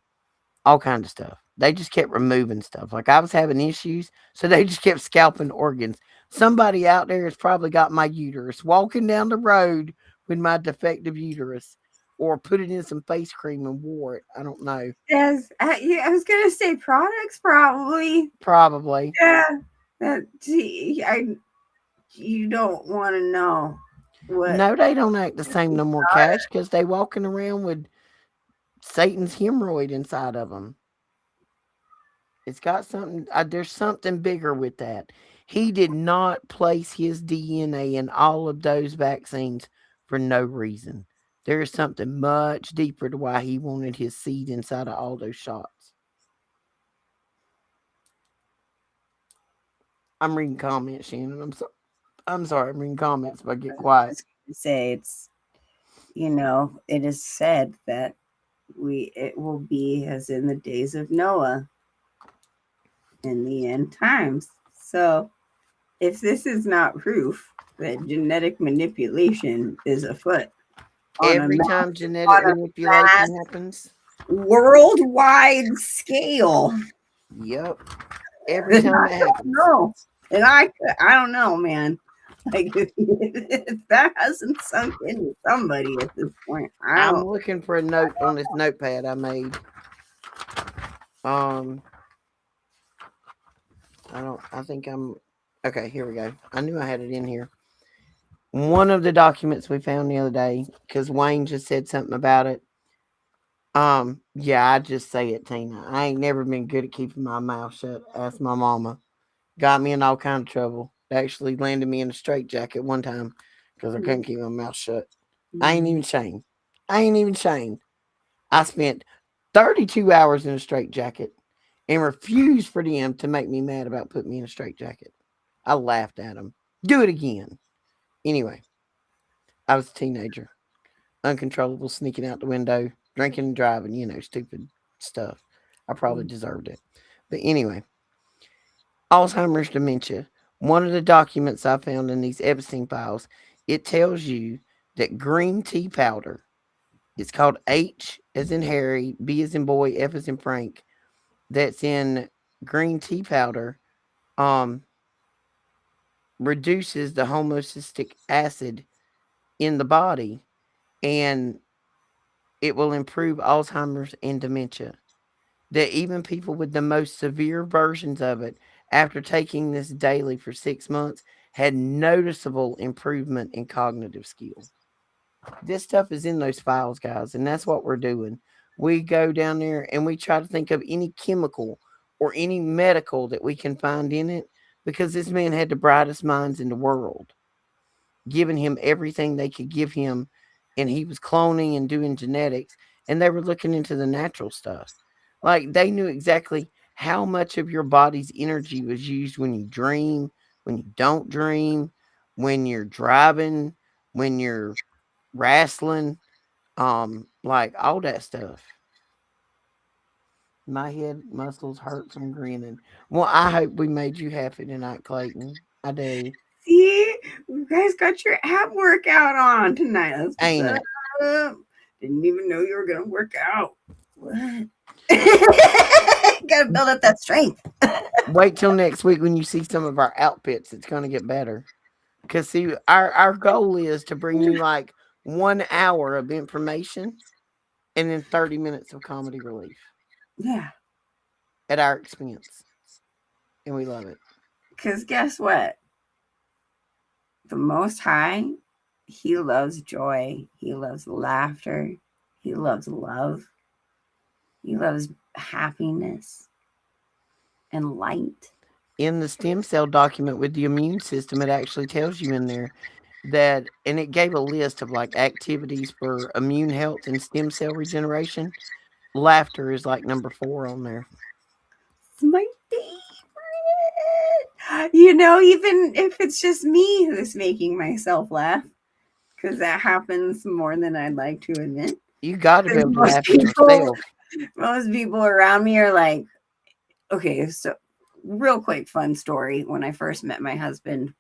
Speaker 1: all kinds of stuff. They just kept removing stuff. Like I was having issues, so they just kept scalping organs. Somebody out there has probably got my uterus walking down the road with my defective uterus, or put it in some face cream and wore it. I don't know.
Speaker 2: Yes, yeah, I was going to say products, probably.
Speaker 1: Probably.
Speaker 2: Yeah. You don't want to know what.
Speaker 1: No, they don't act the same no more, Cash, because they walking around with Satan's hemorrhoid inside of them. It's got something. There's something bigger with that. He did not place his DNA in all of those vaccines for no reason. There is something much deeper to why he wanted his seed inside of all those shots. I'm reading comments, Shannon. I'm sorry. I'm reading comments. If I get quiet.
Speaker 2: Say it is said that it will be as in the days of Noah in the end times. So if this is not proof that genetic manipulation is afoot on a
Speaker 1: Every time genetic
Speaker 2: mass
Speaker 1: manipulation happens.
Speaker 2: worldwide scale,
Speaker 1: Yep. Every
Speaker 2: then
Speaker 1: time
Speaker 2: I
Speaker 1: it
Speaker 2: don't
Speaker 1: happens.
Speaker 2: know. And I don't know, man. Like if that hasn't sunk into somebody at this point, I
Speaker 1: I'm
Speaker 2: don't.
Speaker 1: looking for a note on this notepad I made. Um, I don't. I think I'm. Okay, here we go. I knew I had it in here. One of the documents we found the other day, because Wayne just said something about it. Yeah, I just say it, Tina. I ain't never been good at keeping my mouth shut. Ask my mama. Got me in all kind of trouble. Actually landed me in a straitjacket one time because I couldn't keep my mouth shut. I ain't even ashamed. I ain't even ashamed. I spent 32 hours in a straitjacket and refused for them to make me mad about putting me in a straitjacket. I laughed at them. Do it again. Anyway, I was a teenager, uncontrollable, sneaking out the window, drinking and driving, stupid stuff. I probably deserved it. But anyway, Alzheimer's dementia. One of the documents I found in these Epstein files, it tells you that green tea powder, it's called H as in Harry, B as in boy, F as in Frank, that's in green tea powder, um, reduces the homocysteine acid in the body, and It will improve Alzheimer's and dementia. That even people with the most severe versions of it, after taking this daily for 6 months, had noticeable improvement in cognitive skill. This stuff is in those files, guys, and that's what we're doing. We go down there and we try to think of any chemical or any medical that we can find in it because this man had the brightest minds in the world, giving him everything they could give him, and he was cloning and doing genetics, and they were looking into the natural stuff. Like they knew exactly how much of your body's energy was used when you dream, when you don't dream, when you're driving, when you're wrestling, like all that stuff. My head muscles hurt from grinning. Well, I hope we made you happy tonight, Clayton. I do.
Speaker 2: See, you guys got your ab workout on tonight. Let's keep
Speaker 1: Ain't
Speaker 2: that
Speaker 1: it?
Speaker 2: up. Didn't even know you were gonna work out. What? Gotta build up that strength.
Speaker 1: Wait till next week when you see some of our outfits. It's going to get better. Because, see, our goal is to bring you like 1 hour of information and then 30 minutes of comedy relief
Speaker 2: Yeah,
Speaker 1: at our expense. And we love it.
Speaker 2: because guess what? The Most High, He loves joy. He loves laughter. He loves love. He loves happiness and light.
Speaker 1: In the stem cell document with the immune system, it actually tells you in there that, and it gave a list of like activities for immune health and stem cell regeneration. Laughter is like number 4 on there.
Speaker 2: It's my favorite. You know, even if it's just me who's making myself laugh, because that happens more than I'd like to admit.
Speaker 1: You got to be
Speaker 2: Because
Speaker 1: able to laugh at yourself.
Speaker 2: most people around me are like, okay, so real quick fun story. When I first met my husband,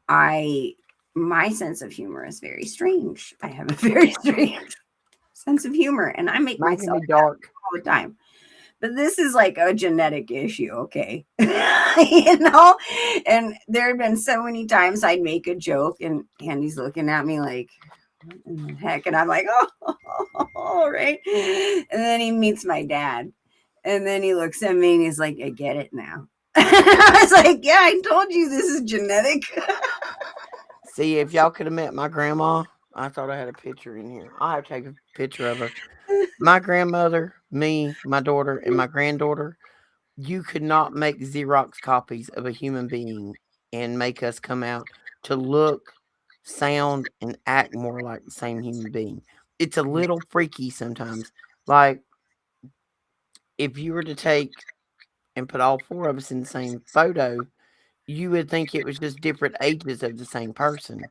Speaker 2: I my sense of humor is very strange. I have a very strange sense of humor, and I make
Speaker 1: Mine can
Speaker 2: myself
Speaker 1: be
Speaker 2: laugh
Speaker 1: dark.
Speaker 2: all the time. But this is like a genetic issue, okay? You know? And there have been so many times I'd make a joke and Andy's looking at me like, what in the heck? And I'm like, oh, right. And then he meets my dad. And then he looks at me and he's like, I get it now. I was like, yeah, I told you this is genetic.
Speaker 1: See, if y'all could have met my grandma, I thought I had a picture in here. I'll have to take a picture of her. My grandmother, me, my daughter, and my granddaughter, you could not make Xerox copies of a human being and make us come out to look, sound, and act more like the same human being. It's a little freaky sometimes. Like, if you were to take and put all 4 of us in the same photo, you would think it was just different ages of the same person.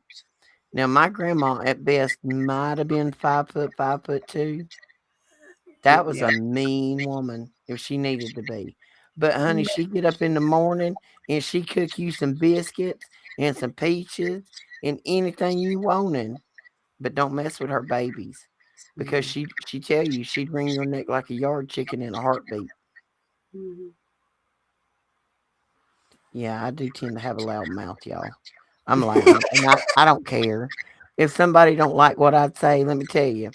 Speaker 1: Now, my grandma at best might have been 5 foot, 5'2". That was
Speaker 2: Yeah.
Speaker 1: a mean woman if she needed to be. But honey, she get up in the morning and she cook you some biscuits and some peaches and anything you wanted. But don't mess with her babies because
Speaker 2: Mhm.
Speaker 1: she tell you she'd wring your neck like a yard chicken in a heartbeat.
Speaker 2: Mhm.
Speaker 1: Yeah, I do tend to have a loud mouth, y'all. I'm loud and I don't care. If somebody don't like what I say, let me tell you,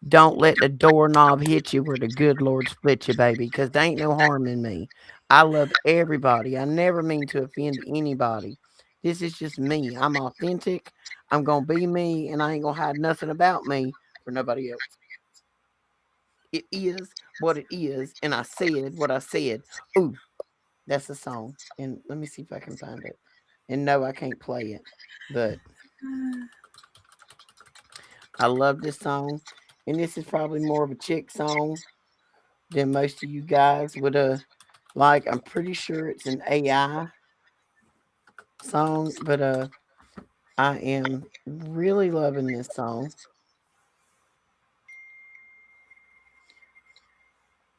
Speaker 1: don't let the doorknob hit you where the good Lord split you, baby, because there ain't no harm in me. I love everybody. I never mean to offend anybody. This is just me. I'm authentic. I'm going to be me, and I ain't going to hide nothing about me for nobody else. It is what it is, and I said what I said. Ooh, that's a song. And let me see if I can find it. And no, I can't play it, but I love this song. And this is probably more of a chick song than most of you guys would like. I'm pretty sure it's an AI song, but I am really loving this song.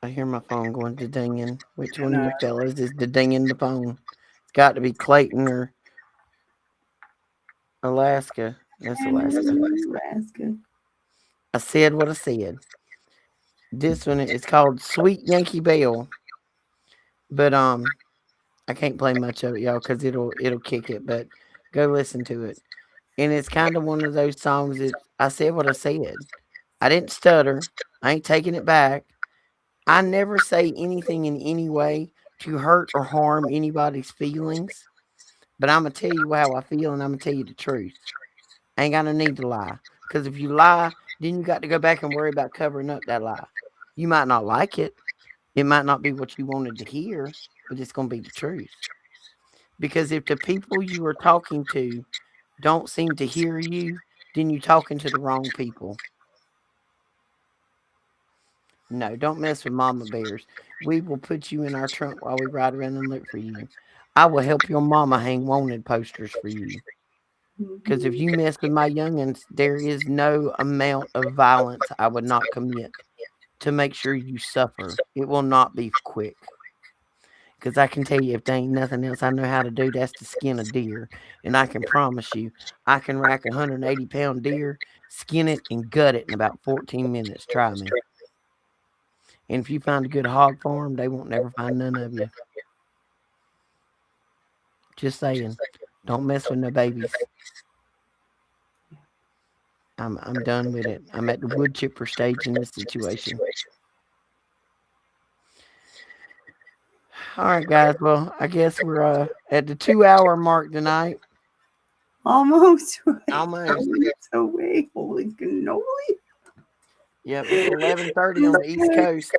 Speaker 1: I hear my phone going to dinging. Which one of
Speaker 2: No,
Speaker 1: you fellas is the dinging the phone? It's got to be Clayton or Alaska. That's Alaska.
Speaker 2: Nebraska.
Speaker 1: I said what I said. This one is called Sweet Yankee Bell, but I can't play much of it, y'all, because it'll kick it. But go listen to it. And it's kind of one of those songs that I said what I said. I didn't stutter. I ain't taking it back. I never say anything in any way to hurt or harm anybody's feelings. But I'm going to tell you how I feel and I'm going to tell you the truth. I ain't got no need to lie. Because if you lie, then you got to go back and worry about covering up that lie. You might not like it. It might not be what you wanted to hear, but it's going to be the truth. Because if the people you are talking to don't seem to hear you, then you're talking to the wrong people. No, don't mess with mama bears. We will put you in our trunk while we ride around and look for you. I will help your mama hang wanted posters for you. Because if
Speaker 2: Mhm.
Speaker 1: you mess with my youngins, there is no amount of violence I would not commit to make sure you suffer. It will not be quick. Because I can tell you, if there ain't nothing else I know how to do, that's to skin a deer. And I can promise you, I can rack a 180-pound deer, skin it, and gut it in about 14 minutes. Try me. And if you find a good hog farm, they won't never find none of you. Just saying. Don't mess with no babies. I'm done with it. I'm at the wood chipper stage in this situation. All right, guys. Well, I guess we're at the 2 hour mark tonight.
Speaker 2: Almost.
Speaker 1: Almost.
Speaker 2: Minutes away. Holy cannoli.
Speaker 1: Yep, it's 11:30 on the East Coast.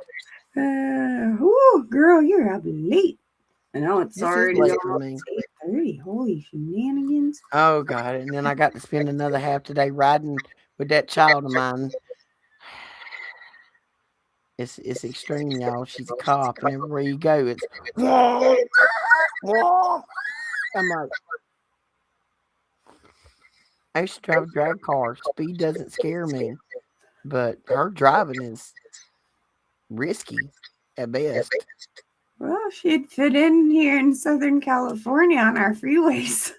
Speaker 2: Girl, you're up late. I know it's
Speaker 1: This is
Speaker 2: already
Speaker 1: late for
Speaker 2: almost
Speaker 1: me.
Speaker 2: 8:30. Holy shenanigans.
Speaker 1: Oh God! And then I got to spend another half today riding with that child of mine. It's extreme, y'all. She's a cop, and everywhere you go, it's womp, womp. I'm like, I used to drive a drag car. Speed doesn't scare me, but her driving is risky at best.
Speaker 2: Well, she'd fit in here in Southern California on our freeways.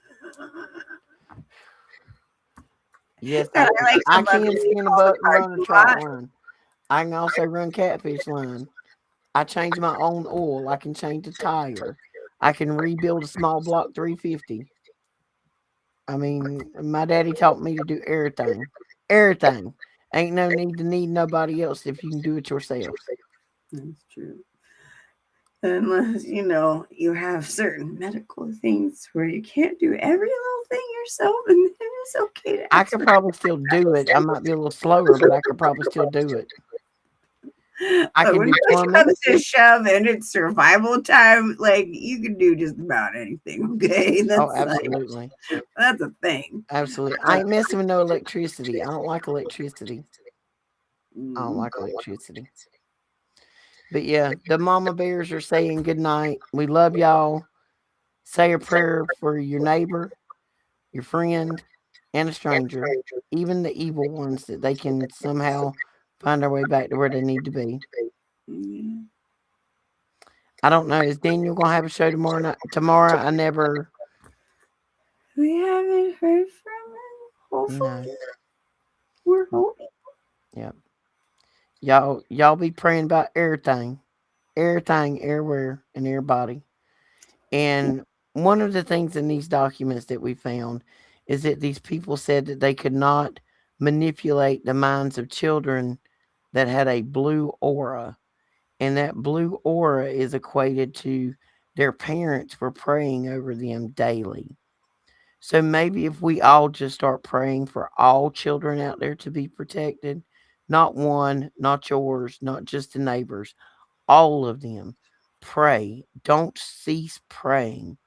Speaker 1: Yes,
Speaker 2: And I like
Speaker 1: I
Speaker 2: to love
Speaker 1: can
Speaker 2: to
Speaker 1: skin a
Speaker 2: call the
Speaker 1: buck and run a
Speaker 2: parking
Speaker 1: trot
Speaker 2: lot.
Speaker 1: line. I can also run catfish line. I change my own oil. I can change a tire. I can rebuild a small block 350. I mean, my daddy taught me to do everything. Everything. Ain't no need to need nobody else if you can do it yourself.
Speaker 2: That's true. Unless, you have certain medical things where you can't do every little thing yourself, and then it's okay to
Speaker 1: I
Speaker 2: ask
Speaker 1: could
Speaker 2: for
Speaker 1: probably still do it. I might be a little slower, but I could probably still do it. I
Speaker 2: But
Speaker 1: can
Speaker 2: when
Speaker 1: do
Speaker 2: push
Speaker 1: plumbing.
Speaker 2: comes to shove and it's survival time, like you can do just about anything. Okay,
Speaker 1: Oh,
Speaker 2: that's like
Speaker 1: absolutely.
Speaker 2: that's a thing.
Speaker 1: Absolutely.
Speaker 2: Uh,
Speaker 1: I ain't messing with no electricity. I don't like electricity. I don't
Speaker 2: mm,
Speaker 1: like electricity. But yeah, the mama bears are saying good night. We love y'all. Say a prayer for your neighbor, your friend, and a stranger, even the evil ones, that they can somehow find their way back to where they need to be.
Speaker 2: yeah.
Speaker 1: I don't know. Is Daniel gonna have a show tomorrow night? Tomorrow, I never.
Speaker 2: We haven't heard from him.
Speaker 1: No.
Speaker 2: Hopefully, we're hoping.
Speaker 1: Yeah. Y'all be praying about everything, everything, everywhere, and everybody. And one of the things in these documents that we found is that these people said that they could not manipulate the minds of children that had a blue aura. And that blue aura is equated to their parents were praying over them daily. So maybe if we all just start praying for all children out there to be protected, not one, not yours, not just the neighbors, all of them, pray. Don't cease praying.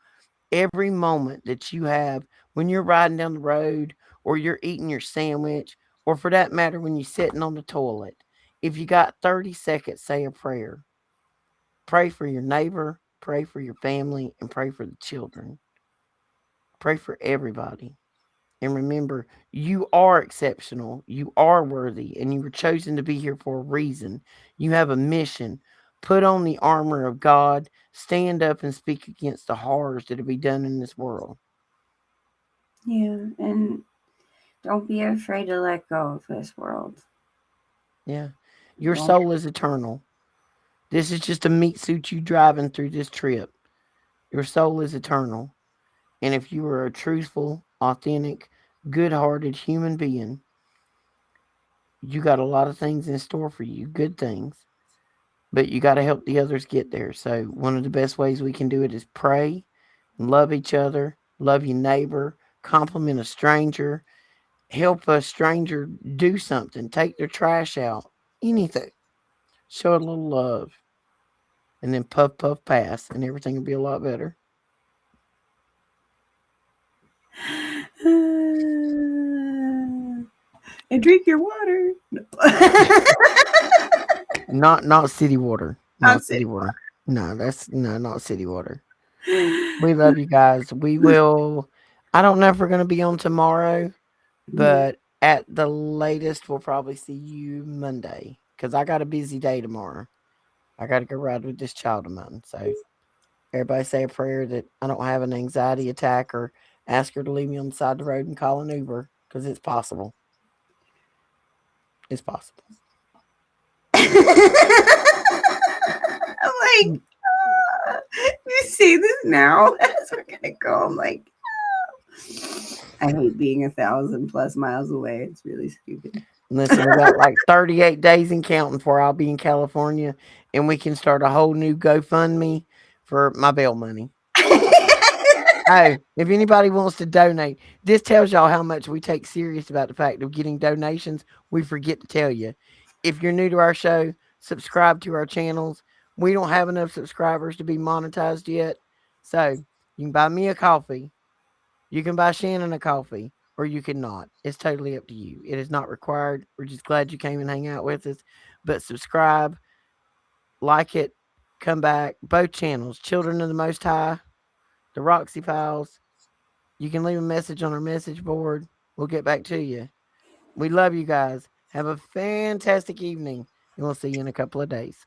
Speaker 1: Every moment that you have when you're riding down the road or you're eating your sandwich, or for that matter, when you're sitting on the toilet, if you got 30 seconds, say a prayer. Pray for your neighbor, pray for your family, and pray for the children. Pray for everybody. And remember, you are exceptional, you are worthy, and you were chosen to be here for a reason. You have a mission. Put on the armor of God, stand up and speak against the horrors that will be done in this world.
Speaker 2: Yeah, and don't be afraid to let go of this world.
Speaker 1: Yeah. Your
Speaker 2: Don't.
Speaker 1: soul is eternal. This is just a meat suit you driving through this trip. Your soul is eternal. And if you are a truthful, authentic, good hearted human being, you got a lot of things in store for you, good things, but you got to help the others get there. So, one of the best ways we can do it is pray, love each other, love your neighbor, compliment a stranger, help a stranger do something, take their trash out, anything. Show a little love, and then puff, puff, pass, and everything will be a lot better.
Speaker 2: And drink your water.
Speaker 1: Not city water. Not
Speaker 2: That's it.
Speaker 1: city water. No, that's no, not city water. We love you guys. We will. I don't know if we're going to be on tomorrow,
Speaker 2: Yeah.
Speaker 1: but at the latest, we'll probably see you Monday because I got a busy day tomorrow. I got to go ride with this child of mine. So, everybody say a prayer that I don't have an anxiety attack or ask her to leave me on the side of the road and call an Uber because it's possible. It's possible.
Speaker 2: I'm like, you see this now as we're gonna go. I'm like, I hate being 1,000+ miles away. It's really stupid.
Speaker 1: Listen, we got like 38 days and counting before I'll be in California and we can start a whole new GoFundMe for my bail money. Oh, if anybody wants to donate, this tells y'all how much we take serious about the fact of getting donations. We forget to tell you. If you're new to our show, subscribe to our channels. We don't have enough subscribers to be monetized yet. So you can buy me a coffee. You can buy Shannon a coffee, or you can not. It's totally up to you. It is not required. We're just glad you came and hang out with us. But subscribe, like it, come back. Both channels, Children of the Most High, the Roxy Files. You can leave a message on our message board. We'll get back to you. We love you guys. Have a fantastic evening, and we'll see you in a couple of days.